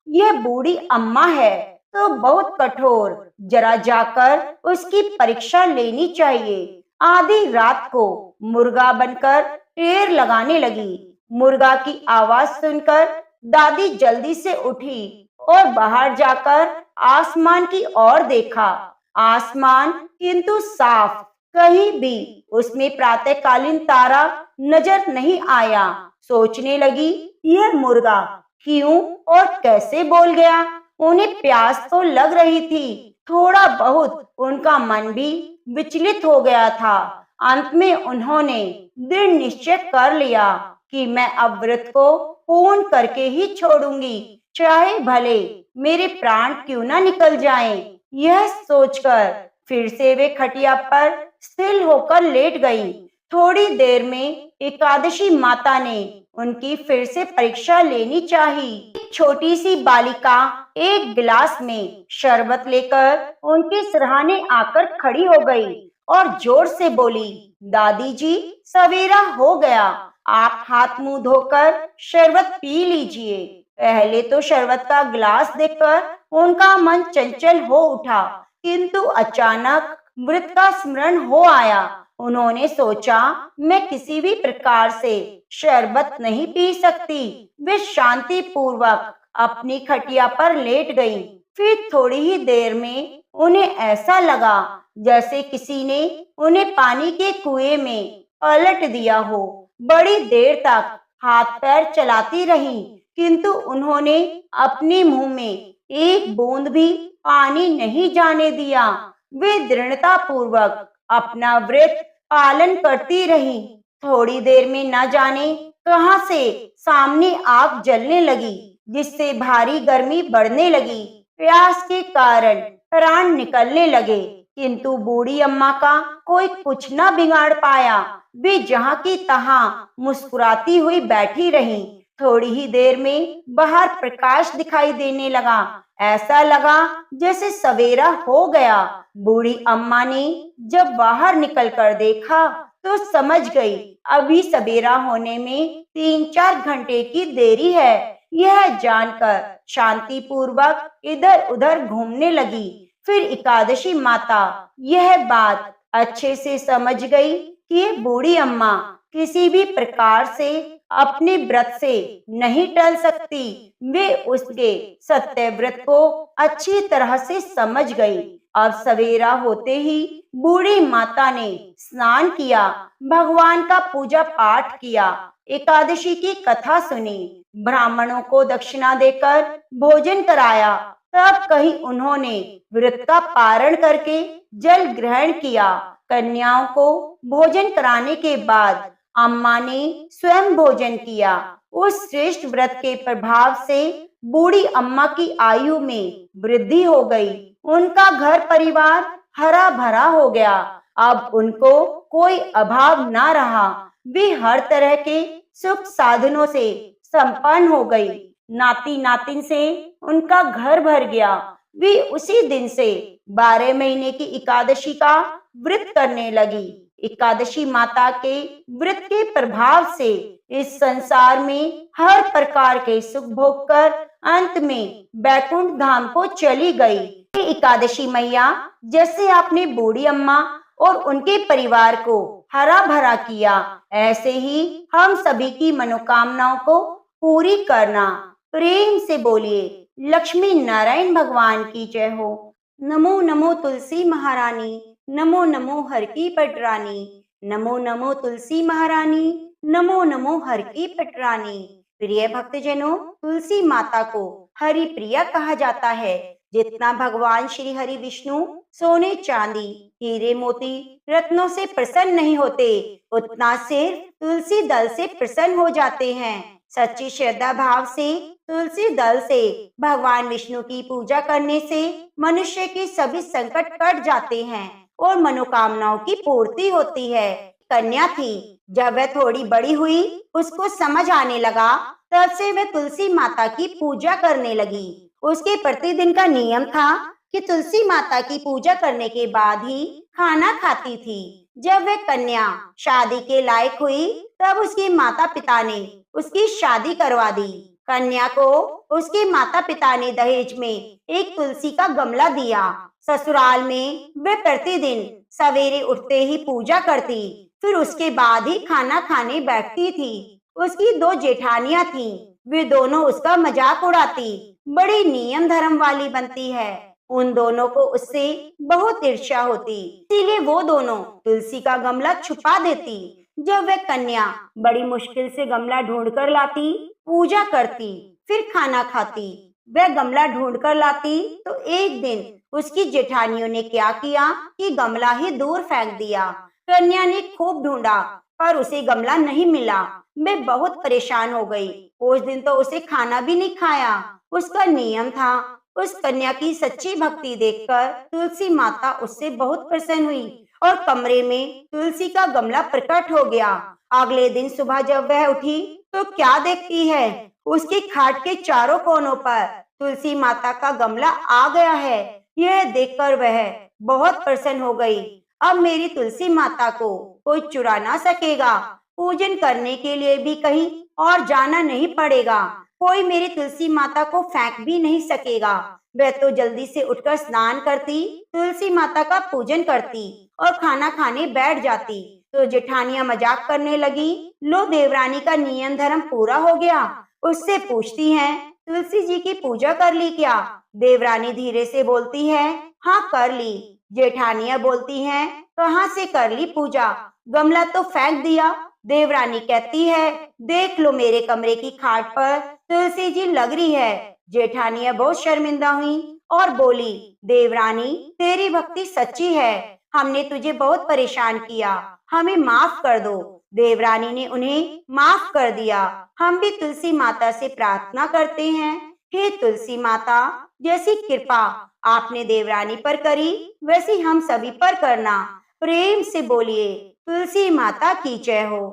यह बूढ़ी अम्मा है तो बहुत कठोर, जरा जाकर उसकी परीक्षा लेनी चाहिए। आधी रात को मुर्गा बनकर टेर लगाने लगी। मुर्गा की आवाज सुनकर दादी जल्दी से उठी और बाहर जाकर आसमान की ओर देखा। आसमान किंतु साफ, कहीं भी उसमें प्रातःकालीन तारा नजर नहीं आया। सोचने लगी, यह मुर्गा क्यों और कैसे बोल गया? उन्हें प्यास तो लग रही थी, थोड़ा बहुत उनका मन भी विचलित हो गया था। अंत में उन्होंने दृढ़ निश्चय कर लिया कि मैं अब व्रत को पूर्ण करके ही छोड़ूंगी, चाहे भले मेरे प्राण क्यों ना निकल जाएं। यह सोचकर फिर से वे खटिया पर स्थिर होकर लेट गईं। थोड़ी देर में एकादशी माता ने उनकी फिर से परीक्षा लेनी चाहिए। एक छोटी सी बालिका एक गिलास में शरबत लेकर उनके सिरहाने आकर खड़ी हो गई और जोर से बोली, दादी जी सवेरा हो गया, आप हाथ मुंह धोकर शरबत पी लीजिए। पहले तो शरबत का गिलास देखकर उनका मन चंचल हो उठा, किंतु अचानक व्रत का स्मरण हो आया। उन्होंने सोचा, मैं किसी भी प्रकार से शरबत नहीं पी सकती। वे शांति पूर्वक अपनी खटिया पर लेट गईं। फिर थोड़ी ही देर में उन्हें ऐसा लगा जैसे किसी ने उन्हें पानी के कुएं में पलट दिया हो। बड़ी देर तक हाथ पैर चलाती रहीं, किंतु उन्होंने अपने मुंह में एक बूंद भी पानी नहीं जाने दिया। वे दृढ़ता पूर्वक अपना व्रत पालन करती रहीं। थोड़ी देर में न जाने कहां से सामने आग जलने लगी, जिससे भारी गर्मी बढ़ने लगी। प्यास के कारण प्राण निकलने लगे, किंतु बूढ़ी अम्मा का कोई कुछ न बिगाड़ पाया। वे जहां की तहां मुस्कुराती हुई बैठी रहीं। थोड़ी ही देर में बाहर प्रकाश दिखाई देने लगा। ऐसा लगा जैसे सवेरा हो गया। बूढ़ी अम्मा ने जब बाहर निकलकर देखा तो समझ गई, अभी सवेरा होने में 3-4 घंटे की देरी है। यह जानकर शांति पूर्वक इधर उधर घूमने लगी। फिर एकादशी माता यह बात अच्छे से समझ गई कि ये बूढ़ी अम्मा किसी भी प्रकार से अपने व्रत से नहीं टल सकती। वे उसके सत्य व्रत को अच्छी तरह से समझ गई। अब सवेरा होते ही बूढ़ी माता ने स्नान किया, भगवान का पूजा पाठ किया, एकादशी की कथा सुनी, ब्राह्मणों को दक्षिणा देकर भोजन कराया। तब कहीं उन्होंने व्रत का पारण करके जल ग्रहण किया। कन्याओं को भोजन कराने के बाद अम्मा ने स्वयं भोजन किया। उस श्रेष्ठ व्रत के प्रभाव से बूढ़ी अम्मा की आयु में वृद्धि हो गई। उनका घर परिवार हरा भरा हो गया। अब उनको कोई अभाव ना रहा। वे हर तरह के सुख साधनों से संपन्न हो गई। नाती नातिन से उनका घर भर गया। वे उसी दिन से 12 महीने की एकादशी का व्रत करने लगी। एकादशी माता के व्रत के प्रभाव से इस संसार में हर प्रकार के सुख भोग कर अंत में बैकुंठ धाम को चली गई। एकादशी मैया जैसे आपने बूढ़ी अम्मा और उनके परिवार को हरा भरा किया, ऐसे ही हम सभी की मनोकामनाओं को पूरी करना। प्रेम से बोलिए लक्ष्मी नारायण भगवान की जय हो। नमो नमो तुलसी महारानी, नमो नमो हर की पटरानी, नमो नमो तुलसी महारानी, नमो नमो हर की पटरानी। प्रिय भक्तजनों, तुलसी माता को हरि प्रिया कहा जाता है। जितना भगवान श्री हरि विष्णु सोने चांदी हीरे मोती रत्नों से प्रसन्न नहीं होते, उतना सिर्फ तुलसी दल से प्रसन्न हो जाते हैं। सच्ची श्रद्धा भाव से तुलसी दल से भगवान विष्णु की पूजा करने से मनुष्य के सभी संकट कट जाते हैं और मनोकामनाओं की पूर्ति होती है। कन्या थी, जब वह थोड़ी बड़ी हुई, उसको समझ आने लगा, तब से वह तुलसी माता की पूजा करने लगी। उसके प्रतिदिन का नियम था कि तुलसी माता की पूजा करने के बाद ही खाना खाती थी। जब वह कन्या शादी के लायक हुई, तब उसके माता पिता ने उसकी शादी करवा दी। कन्या को उसके माता पिता ने दहेज में एक तुलसी का गमला दिया। ससुराल में वे प्रतिदिन सवेरे उठते ही पूजा करती, फिर उसके बाद ही खाना खाने बैठती थी। उसकी 2 जेठानियां थीं, वे दोनों उसका मजाक उड़ाती, बड़ी नियम धर्म वाली बनती है। उन दोनों को उससे बहुत ईर्ष्या होती, इसीलिए वो दोनों तुलसी का गमला छुपा देती। जब वह कन्या बड़ी मुश्किल से गमला ढूंढ कर लाती, पूजा करती, फिर खाना खाती, वह गमला ढूंढ कर लाती, तो एक दिन उसकी जेठानियों ने क्या किया कि गमला ही दूर फेंक दिया। कन्या ने खूब ढूंढा, पर उसे गमला नहीं मिला। वे बहुत परेशान हो गई। उस दिन तो उसे खाना भी नहीं खाया। उसका नियम था। उस कन्या की सच्ची भक्ति देखकर तुलसी माता उससे बहुत प्रसन्न हुई और कमरे में तुलसी का गमला प्रकट हो गया। अगले दिन सुबह जब वह उठी, तो क्या देखती है, उसकी खाट के चारों कोनों पर तुलसी माता का गमला आ गया है। यह देखकर वह बहुत प्रसन्न हो गई। अब मेरी तुलसी माता को कोई चुरा ना सकेगा। पूजन करने के लिए भी कहीं और जाना नहीं पड़ेगा। कोई मेरी तुलसी माता को फेंक भी नहीं सकेगा। वह तो जल्दी से उठकर स्नान करती, तुलसी माता का पूजन करती और खाना खाने बैठ जाती। तो जेठानियां मजाक करने लगी, लो देवरानी का नियम धर्म पूरा हो गया। उससे पूछती हैं, तुलसी जी की पूजा कर ली क्या? देवरानी धीरे से बोलती है, हाँ कर ली। जेठानियां बोलती हैं, कहाँ से कर ली पूजा? गमला तो फेंक दिया। देवरानी कहती है, देख लो मेरे कमरे की खाट पर तुलसी जी लग रही है। जेठानियां बहुत शर्मिंदा हुई और बोली, देवरानी तेरी भक्ति सच्ची है, हमने तुझे बहुत परेशान किया, हमें माफ कर दो। देवरानी ने उन्हें माफ कर दिया। हम भी तुलसी माता से प्रार्थना करते हैं, हे तुलसी माता, जैसी कृपा आपने देवरानी पर करी, वैसी हम सभी पर करना। प्रेम से बोलिए, तुलसी माता की जय हो।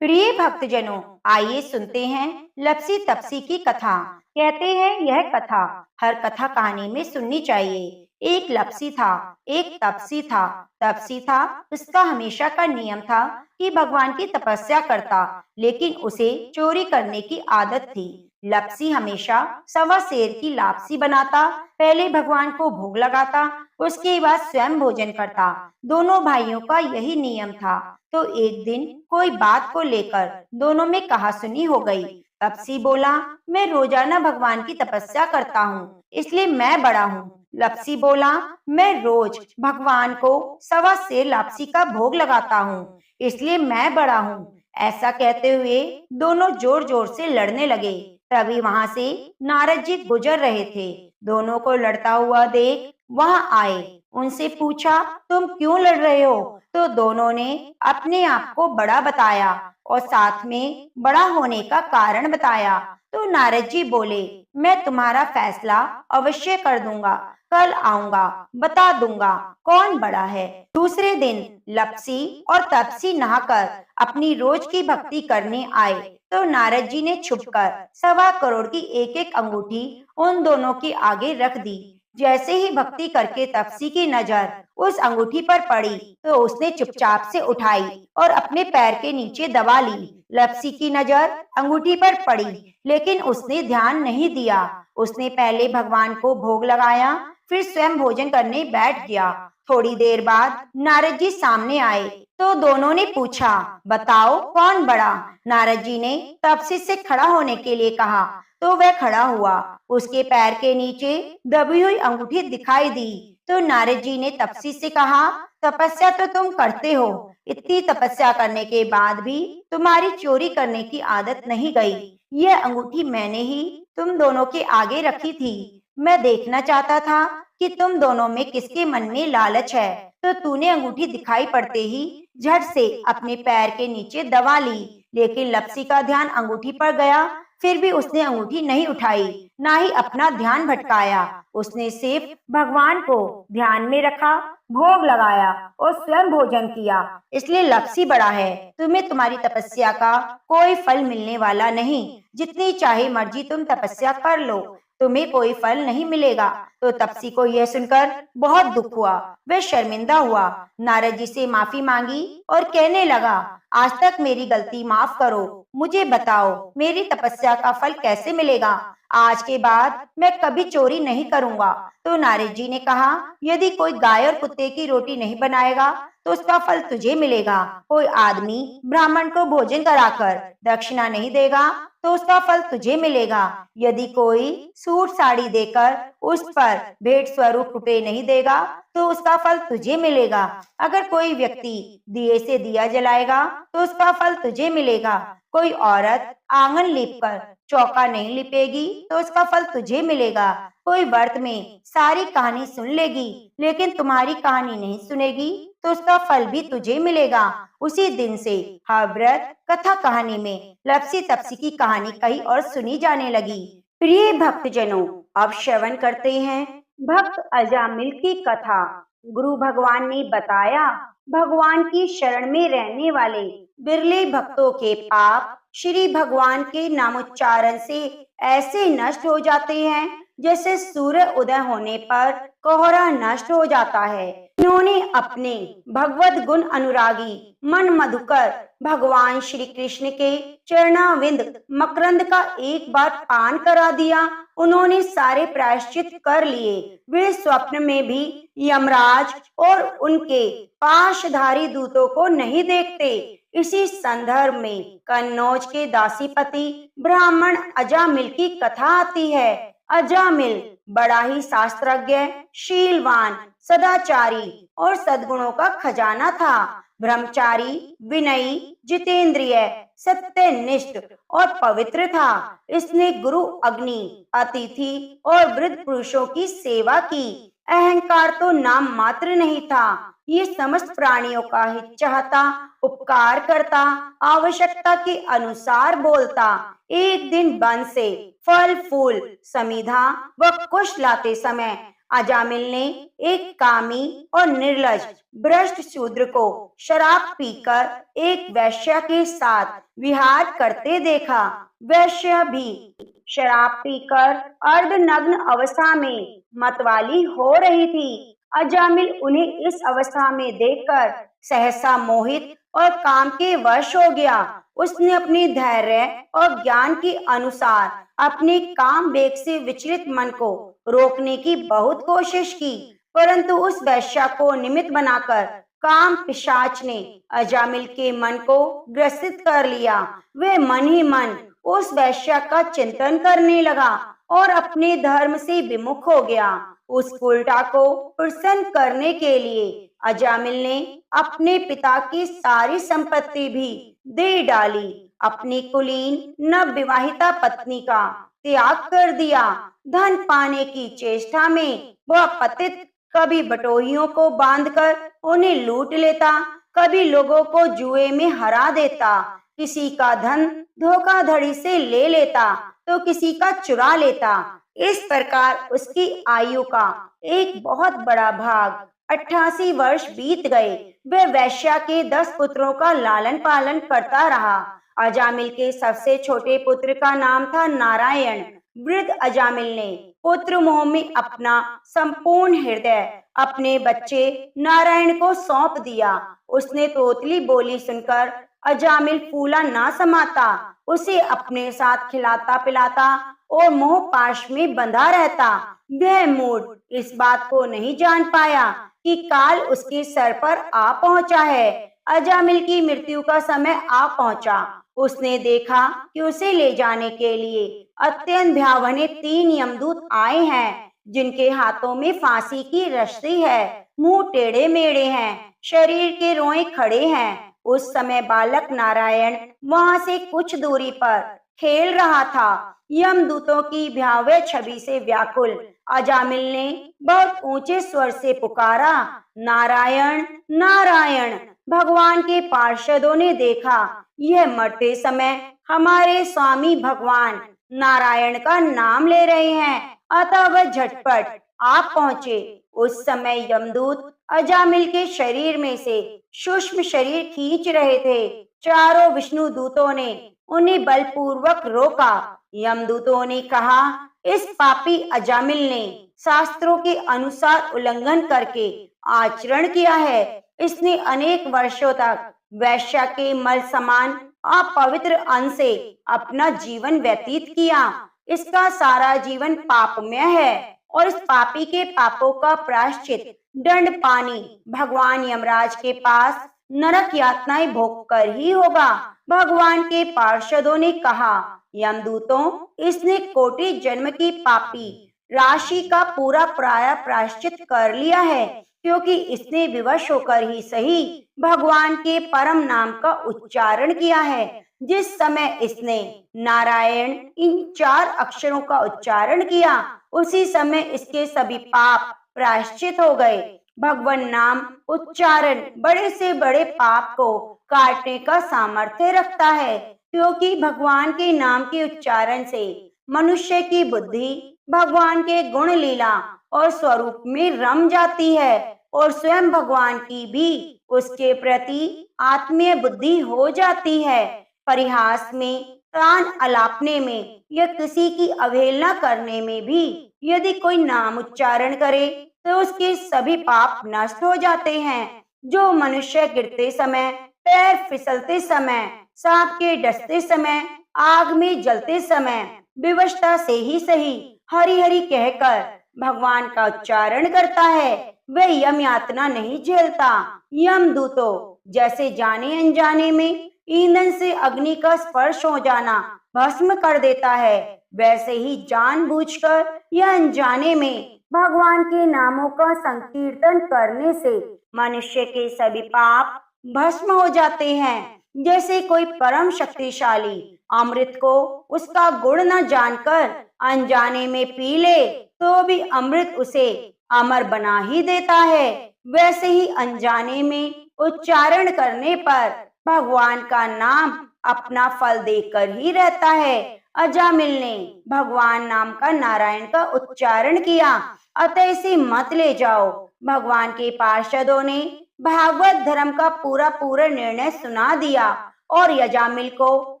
प्रिय भक्तजनों, आइए सुनते हैं लपसी तपसी की कथा। कहते हैं यह कथा हर कथा कहानी में सुननी चाहिए। एक लपसी था, एक तपसी था। तपसी था, उसका हमेशा का नियम था कि भगवान की तपस्या करता, लेकिन उसे चोरी करने की आदत थी। लपसी हमेशा सवा सेर की लापसी बनाता, पहले भगवान को भोग लगाता, उसके बाद स्वयं भोजन करता। दोनों भाइयों का यही नियम था। तो एक दिन कोई बात को लेकर दोनों में कहासुनी हो गई। लपसी बोला, मैं रोजाना भगवान की तपस्या करता हूँ, इसलिए मैं बड़ा हूँ। लपसी बोला, मैं रोज भगवान को सवा सेर लापसी का भोग लगाता हूँ, इसलिए मैं बड़ा हूँ। ऐसा कहते हुए दोनों जोर जोर से लड़ने लगे। तभी वहां से नारद जी गुजर रहे थे। दोनों को लड़ता हुआ देख वहां आए। उनसे पूछा, तुम क्यों लड़ रहे हो? तो दोनों ने अपने आप को बड़ा बताया और साथ में बड़ा होने का कारण बताया। तो नारद जी बोले, मैं तुम्हारा फैसला अवश्य कर दूंगा, कल आऊंगा, बता दूंगा कौन बड़ा है। दूसरे दिन लपसी और तपसी नहाकर अपनी रोज की भक्ति करने आए। तो नारद जी ने छुपकर 1.25 करोड़ की एक एक अंगूठी उन दोनों के आगे रख दी। जैसे ही भक्ति करके तपसी की नजर उस अंगूठी पर पड़ी, तो उसने चुपचाप से उठाई और अपने पैर के नीचे दबा ली। लपसी की नजर अंगूठी पर पड़ी, लेकिन उसने ध्यान नहीं दिया। उसने पहले भगवान को भोग लगाया, फिर स्वयं भोजन करने बैठ गया। थोड़ी देर बाद नारद जी सामने आए। तो दोनों ने पूछा, बताओ कौन बड़ा? नारद जी ने तपसी से खड़ा होने के लिए कहा। तो वह खड़ा हुआ। उसके पैर के नीचे दबी हुई अंगूठी दिखाई दी। तो नारद जी ने तपसी से कहा, तपस्या तो तुम करते हो, इतनी तपस्या करने के बाद भी तुम्हारी चोरी करने की आदत नहीं गई। यह अंगूठी मैंने ही तुम दोनों के आगे रखी थी। मैं देखना चाहता था कि तुम दोनों में किसके मन में लालच है, तो तूने अंगूठी दिखाई पड़ते ही झट से अपने पैर के नीचे दबा ली। लेकिन लप्सी का ध्यान अंगूठी पर गया, फिर भी उसने अंगूठी नहीं उठाई, ना ही अपना ध्यान भटकाया। उसने सिर्फ भगवान को ध्यान में रखा, भोग लगाया और स्वयं भोजन किया। इसलिए लप्सी बड़ा है, तुम्हें तुम्हारी तपस्या का कोई फल मिलने वाला नहीं। जितनी चाहे मर्जी तुम तपस्या कर लो, तुम्हें कोई फल नहीं मिलेगा। तो तपसी को यह सुनकर बहुत दुख हुआ, वह शर्मिंदा हुआ, नारद जी से माफी मांगी और कहने लगा, आज तक मेरी गलती माफ करो, मुझे बताओ मेरी तपस्या का फल कैसे मिलेगा। आज के बाद मैं कभी चोरी नहीं करूंगा। तो नारद जी ने कहा, यदि कोई गाय और कुत्ते की रोटी नहीं बनाएगा तो उसका फल तुझे मिलेगा। कोई आदमी ब्राह्मण को भोजन कराकर दक्षिणा नहीं देगा तो उसका फल तुझे मिलेगा। यदि कोई सूट साड़ी देकर उस पर भेंट स्वरूप रुपए नहीं देगा तो उसका फल तुझे मिलेगा। अगर कोई व्यक्ति दिए से दिया जलाएगा तो उसका फल तुझे मिलेगा। कोई औरत आंगन लीपकर चौका नहीं लिपेगी तो उसका फल तुझे मिलेगा। कोई व्रत में सारी कहानी सुन लेगी लेकिन तुम्हारी कहानी नहीं सुनेगी तो उसका फल भी तुझे मिलेगा। उसी दिन से हर व्रत कथा कहानी में लप्सी तपसी की कहानी कही और सुनी जाने लगी। प्रिय भक्तजनों, अब श्रवण करते हैं भक्त अजामिल की कथा। गुरु भगवान ने बताया, भगवान की शरण में रहने वाले बिरले भक्तों के पाप श्री भगवान के नामोच्चारण से ऐसे नष्ट हो जाते हैं जैसे सूर्य उदय होने पर कोहरा नष्ट हो जाता है। इन्होंने अपने भगवत गुण अनुरागी मन मधुकर भगवान श्री कृष्ण के चरणाविंद मकरंद का एक बार पान करा दिया। उन्होंने सारे प्रायश्चित कर लिए। वे स्वप्न में भी यमराज और उनके पाशधारी दूतों को नहीं देखते। इसी संदर्भ में कन्नौज के दासीपति ब्राह्मण अजामिल की कथा आती है। अजामिल बड़ा ही शास्त्रज्ञ, शीलवान, सदाचारी और सद्गुणों का खजाना था। ब्रह्मचारी, विनयी, जितेंद्रिय, सत्यनिष्ठ और पवित्र था। इसने गुरु, अग्नि, अतिथि और वृद्ध पुरुषों की सेवा की। अहंकार तो नाम मात्र नहीं था। ये समस्त प्राणियों का हित चाहता, उपकार करता, आवश्यकता के अनुसार बोलता। एक दिन वन से फल फूल समिधा व कुश लाते समय अजामिल ने एक कामी और निर्लज भ्रष्ट शूद्र को शराब पीकर एक वैश्या के साथ विहार करते देखा। वैश्या भी शराब पीकर अर्धनग्न अवस्था में मतवाली हो रही थी। अजामिल उन्हें इस अवस्था में देखकर सहसा मोहित और काम के वश हो गया। उसने अपने धैर्य और ज्ञान के अनुसार अपने काम वेग से विचलित मन को रोकने की बहुत कोशिश की, परंतु उस वैश्या को निमित्त बनाकर काम पिशाच ने अजामिल के मन को ग्रसित कर लिया। वह मन ही मन उस वैश्या का चिंतन करने लगा और अपने धर्म से विमुख हो गया। उस उल्टा को प्रसन्न करने के लिए अजामिल ने अपने पिता की सारी संपत्ति भी दे डाली। अपनी कुलीन नवविवाहिता पत्नी का त्याग कर दिया। धन पाने की चेष्टा में वह पतित कभी बटोहियों को बांधकर उन्हें लूट लेता, कभी लोगों को जुए में हरा देता, किसी का धन धोखाधड़ी से ले लेता तो किसी का चुरा लेता। इस प्रकार उसकी आयु का एक बहुत बड़ा भाग 88 वर्ष बीत गए। वह वैश्या के 10 पुत्रों का लालन पालन करता रहा। अजामिल के सबसे छोटे पुत्र का नाम था नारायण। वृद्ध अजामिल ने पुत्र मोह में अपना संपूर्ण हृदय अपने बच्चे नारायण को सौंप दिया। उसने तोतली बोली सुनकर अजामिल फूला ना समाता, उसे अपने साथ खिलाता पिलाता और मोह पाश में बंधा रहता। वह मूड इस बात को नहीं जान पाया कि काल उसके सर पर आ पहुंचा है। अजामिल की मृत्यु का समय आ पहुंचा। उसने देखा कि उसे ले जाने के लिए अत्यंत भयावह 3 यमदूत आए हैं। जिनके हाथों में फांसी की रस्सी है, मुंह टेढ़े मेढ़े हैं, शरीर के रोए खड़े हैं। उस समय बालक नारायण वहां से कुछ दूरी पर खेल रहा था। यमदूतों की भयावह छवि से व्याकुल अजामिल ने बहुत ऊंचे स्वर से पुकारा, नारायण नारायण। भगवान के पार्षदों ने देखा यह मरते समय हमारे स्वामी भगवान नारायण का नाम ले रहे हैं, अतः वह झटपट आप पहुंचे। उस समय यमदूत अजामिल के शरीर में से सूक्ष्म शरीर खींच रहे थे। चारों विष्णु दूतों ने उन्हें बलपूर्वक रोका। यमदूतों ने कहा, इस पापी अजामिल ने शास्त्रों के अनुसार उल्लंघन करके आचरण किया है। इसने अनेक वर्षों तक वैश्या के मल समान अपवित्र अन्न से अपना जीवन व्यतीत किया। इसका सारा जीवन पापमय है और इस पापी के पापों का प्रायश्चित दंड पानी भगवान यमराज के पास नरक यातनाएं भोग कर ही होगा। भगवान के पार्षदों ने कहा, यमदूतों, इसने कोटि जन्म की पापी राशि का पूरा प्रायश्चित कर लिया है, क्योंकि इसने विवश होकर ही सही भगवान के परम नाम का उच्चारण किया है। जिस समय इसने नारायण इन 4 अक्षरों का उच्चारण किया, उसी समय इसके सभी पाप प्रायश्चित हो गए। भगवान नाम उच्चारण बड़े से बड़े पाप को काटने का सामर्थ्य रखता है, क्योंकि भगवान के नाम के उच्चारण से मनुष्य की बुद्धि भगवान के गुण लीला और स्वरूप में रम जाती है और स्वयं भगवान की भी उसके प्रति आत्मीय बुद्धि हो जाती है। परिहास में, कान अलापने में या किसी की अवहेलना करने में भी यदि कोई नाम उच्चारण करे तो उसके सभी पाप नष्ट हो जाते हैं। जो मनुष्य गिरते समय, पैर फिसलते समय, सांप के डसते समय, आग में जलते समय विवशता से ही सही हरि हरि कहकर भगवान का उच्चारण करता है, वह यम यातना नहीं झेलता। यमदूतों, जैसे जाने अनजाने में ईंधन से अग्नि का स्पर्श हो जाना भस्म कर देता है, वैसे ही जानबूझकर या अनजाने में भगवान के नामों का संकीर्तन करने से मनुष्य के सभी पाप भस्म हो जाते हैं। जैसे कोई परम शक्तिशाली अमृत को उसका गुण न जानकर अनजाने में पी ले तो भी अमृत उसे अमर बना ही देता है, वैसे ही अनजाने में उच्चारण करने पर भगवान का नाम अपना फल देकर ही रहता है। अजामिल ने भगवान नाम का नारायण का उच्चारण किया, अतः इसे मत ले जाओ। भगवान के पार्षदों ने भागवत धर्म का पूरा निर्णय सुना दिया और अजामिल को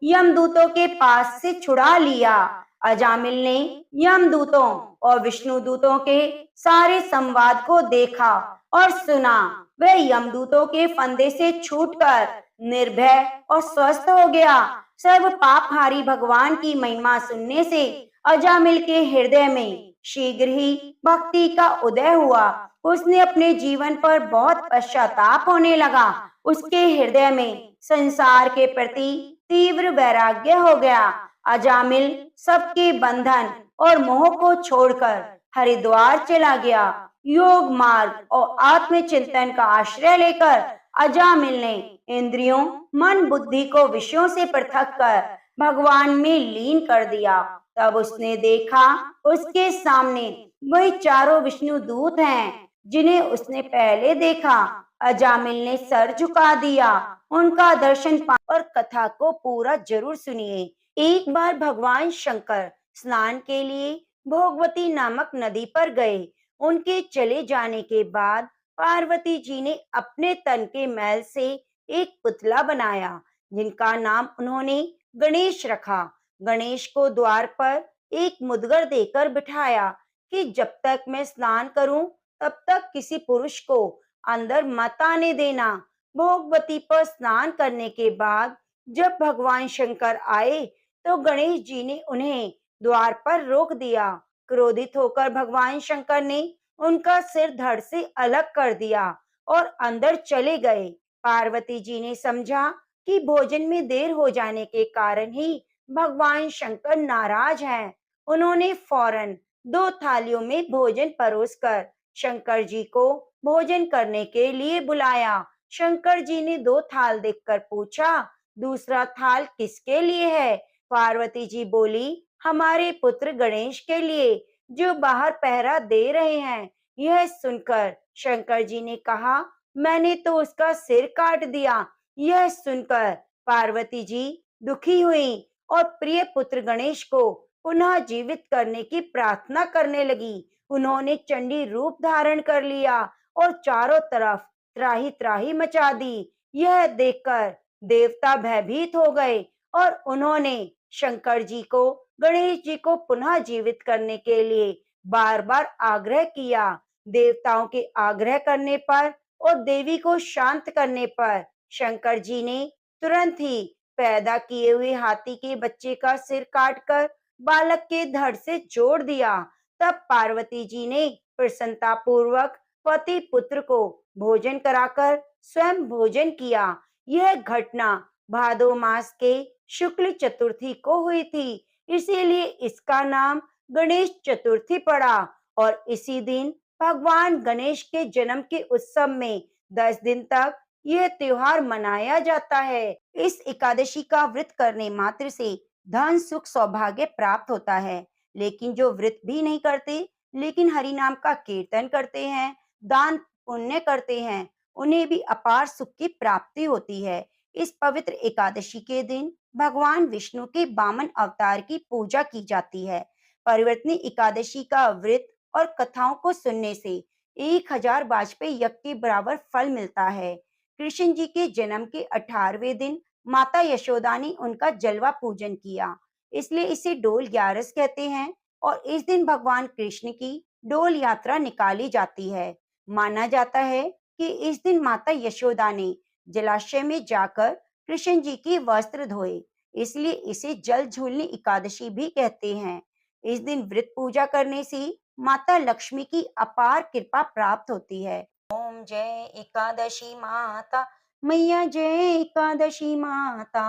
यमदूतों के पास से छुड़ा लिया। अजामिल ने यमदूतों और विष्णु दूतों के सारे संवाद को देखा और सुना। वह यमदूतों के फंदे से छूटकर निर्भय और स्वस्थ हो गया। सर्व पापहारी भगवान की महिमा सुनने से अजामिल के हृदय में शीघ्र ही भक्ति का उदय हुआ। उसने अपने जीवन पर बहुत पश्चाताप होने लगा। उसके हृदय में संसार के प्रति तीव्र वैराग्य हो गया। अजामिल सबके बंधन और मोह को छोड़कर हरिद्वार चला गया। योग मार्ग और आत्मचिंतन का आश्रय लेकर अजामिल ने इंद्रियों, मन, बुद्धि को विषयों से पृथक कर भगवान में लीन कर दिया। तब उसने देखा उसके सामने वही चारों विष्णु दूत हैं जिन्हें उसने पहले देखा। अजामिल ने सर झुका दिया। उनका दर्शन और कथा को पूरा जरूर सुनिए। एक बार भगवान शंकर स्नान के लिए भोगवती नामक नदी पर गए। उनके चले जाने के बाद पार्वती जी ने अपने तन के मैल से एक पुतला बनाया, जिनका नाम उन्होंने गणेश रखा। गणेश को द्वार पर एक मुद्गर देकर बिठाया कि जब तक मैं स्नान करूं तब तक किसी पुरुष को अंदर मत आने देना। भोगवती पर स्नान करने के बाद जब भगवान शंकर आए तो गणेश जी ने उन्हें द्वार पर रोक दिया। क्रोधित होकर भगवान शंकर ने उनका सिर धड़ से अलग कर दिया और अंदर चले गए। पार्वती जी ने समझा कि भोजन में देर हो जाने के कारण ही भगवान शंकर नाराज हैं। उन्होंने फौरन 2 थालियों में भोजन परोसकर शंकर जी को भोजन करने के लिए बुलाया। शंकर जी ने 2 थाल देखकर पूछा, दूसरा थाल किसके लिए है? पार्वती जी बोली, हमारे पुत्र गणेश के लिए, जो बाहर पहरा दे रहे हैं। यह सुनकर शंकर जी ने कहा, मैंने तो उसका सिर काट दिया। यह सुनकर पार्वती जी दुखी हुई और प्रिय पुत्र गणेश को पुनः जीवित करने की प्रार्थना करने लगी। उन्होंने चंडी रूप धारण कर लिया और चारों तरफ त्राही त्राही मचा दी। यह देखकर देवता भयभीत हो गए और उन्होंने शंकर जी को, गणेश जी को पुनः जीवित करने के लिए बार बार आग्रह किया। देवताओं के आग्रह करने पर और देवी को शांत करने पर शंकर जी ने तुरंत ही पैदा किए हुए हाथी के बच्चे का सिर काटकर बालक के धड़ से जोड़ दिया। तब पार्वती जी ने प्रसन्नता पूर्वक पति पुत्र को भोजन कराकर स्वयं भोजन किया। यह घटना भादो मास के शुक्ल चतुर्थी को हुई थी, इसीलिए इसका नाम गणेश चतुर्थी पड़ा। और इसी दिन भगवान गणेश के जन्म के उत्सव में 10 दिन तक यह त्योहार मनाया जाता है। इस एकादशी का व्रत करने मात्र से धन सुख सौभाग्य प्राप्त होता है, लेकिन जो व्रत भी नहीं करते लेकिन हरि नाम का कीर्तन करते हैं, दान पुण्य करते हैं, उन्हें भी अपार सुख की प्राप्ति होती है। इस पवित्र एकादशी के दिन भगवान विष्णु के वामन अवतार की पूजा की जाती है। परिवर्तनी एकादशी का व्रत और कथाओं को सुनने से 1000 वाजपेयी यज्ञ के बराबर फल मिलता है। कृष्ण जी के जन्म के 18वें दिन माता यशोदा ने उनका जलवा पूजन किया, इसलिए इसे डोल ग्यारस कहते हैं। और इस दिन भगवान कृष्ण की डोल यात्रा निकाली जाती है। माना जाता है कि इस दिन माता यशोदा ने जलाशय में जाकर कृष्ण जी के वस्त्र धोए, इसलिए इसे जल झूलनी एकादशी भी कहते हैं। इस दिन व्रत पूजा करने से माता लक्ष्मी की अपार कृपा प्राप्त होती है। ओम जय एकादशी माता, मैया जय एकादशी माता।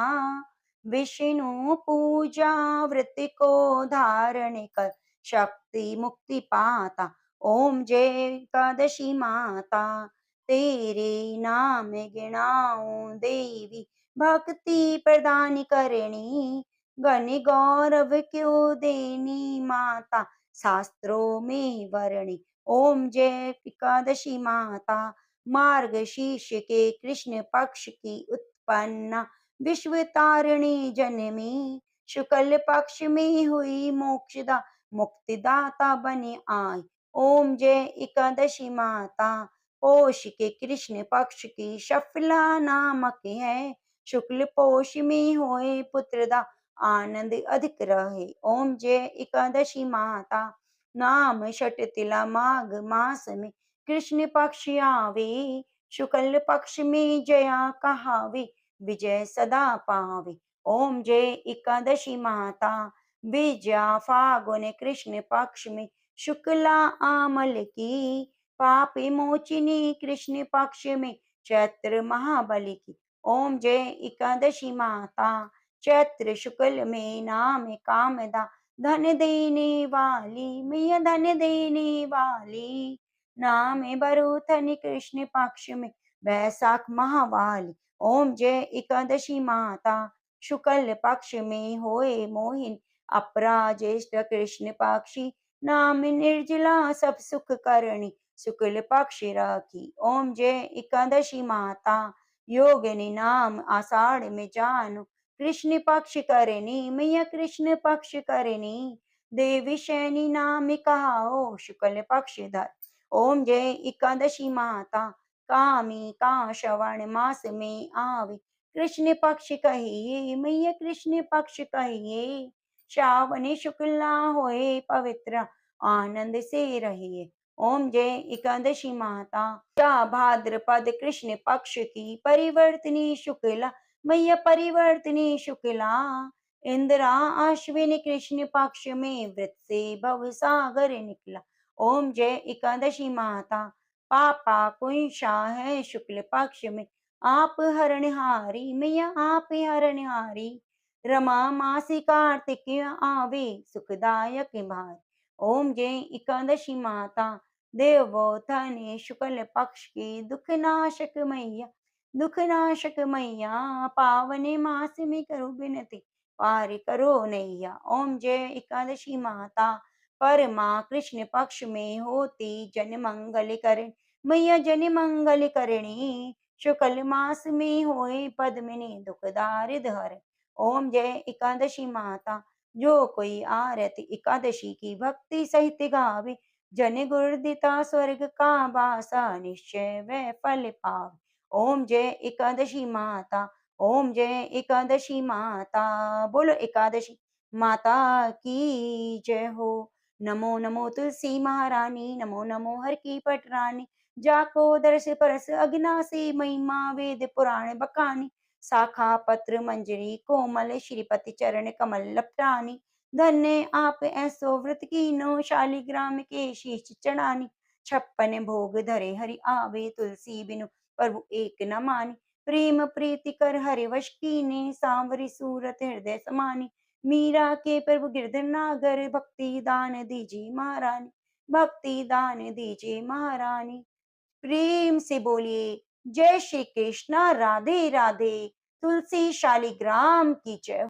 विष्णु पूजा व्रत को धारण कर शक्ति मुक्ति पाता। ओम जय एकादशी माता, तेरे नाम गिनाऊं देवी, भक्ति प्रदान करनी, गण गौरव क्यों देनी माता, शास्त्रों में वर्णी। ओम जय एकादशी माता, मार्गशीर्ष के कृष्ण पक्ष की उत्पन्ना, विश्व तारिणी जनमी, शुक्ल पक्ष में हुई मोक्षदा, मुक्तिदाता बने आई। ओम जय एकादशी माता, पोष के कृष्ण पक्ष की शफला नामक है, शुक्ल पोष में होए पुत्रदा, आनंद अधिक रहे। ओम जय एकादशी माता, नाम षट तिला माघ मास में कृष्ण पक्ष आवे, शुक्ल पक्ष में जया कहावे, विजय सदा पावे। ओम जय एकादशी माता, विजया फागुन कृष्ण पक्ष में शुक्ला आमल की, पाप मोचिनी कृष्ण पक्ष में चैत्र महाबली की। ओम जय एकादशी माता, चैत्र शुक्ल में नाम कामदा, धन देने वाली मैया धन देने वाली, नाम बरुथन कृष्ण पक्ष में वैशाख महावाली। ओम जय एकादशी माता, शुक्ल पक्ष में होए मोहिन, अपराजेष्ठ कृष्ण पक्षी, नाम निर्जला सब सुख करणी, शुक्ल पक्ष राखी। ओम जय एकादशी माता, योगिनी नाम आषाढ़ में जानो, कृष्ण पक्ष करनी मैया कृष्ण पक्ष करनी, देवी शैनी नाम कहाओ, शुक्ल पक्ष धर। ओम जय एकादशी माता, कामी का श्रवण मास में आवे, कृष्ण पक्ष कहिए मैया कृष्ण पक्ष कहिए, श्रावण शुक्ला होए पवित्र, आनंद से रहिए। ओम जय एकादशी माता, या भाद्रपद कृष्ण पक्ष की परिवर्तनी शुक्ला मैया परिवर्तनी शुक्ला, इंदिरा अश्विनी कृष्ण पक्ष में व्रत से भव सागर निकला। ओम जय एकादशी माता, पापा कुंशा है शुक्ल पक्ष में, आप हरणहारी मैया आप हरणहारी, रमा मासी कार्तिक आवे सुखदायक भाई। ओम जय एकादशी माता देवोत्थाने शुक्ल पक्ष की दुखनाशक मैया, दुखनाशक मैया, पावने मास में करो विनती, पार करो नैया। ओम जय एकादशी माता परमा कृष्ण पक्ष में होती जन मंगल करण, मैया जन मंगल करणी, शुक्ल मास में होए पद्मिनी दुखदारिद हर। ओम जय एकादशी माता जो कोई आरत एकादशी की भक्ति सहित गावे, जन गुरुदिता स्वर्ग का वासा निश्चय वह फल पावे। ओम जय एकादशी माता, ओम जय एकादशी माता, बोलो एकादशी माता की जय हो। नमो नमो तुलसी महारानी, नमो नमो हर की पटरानी, जाको दरस परस अग्नासी, महिमा वेद पुराण बखानी, शाखा पत्र मंजरी कोमल, श्रीपति चरण कमल लपटानी, धन्य आप ऐसो व्रत कीनो, शालिग्राम के शीश चढ़ानी, छप्पन भोग धरे हरि आवे, तुलसी बिनु प्रभु एक न मानी, प्रेम प्रीति कर हरि वश कीने, सांवरी सूरत हृदय समानी, मीरा के प्रभु गिरधर नागर, भक्ति दान दीजिए महारानी, भक्ति दान दीजिए महारानी। प्रेम से बोलिए जय श्री कृष्णा, राधे राधे, तुलसी शालिग्राम की जय।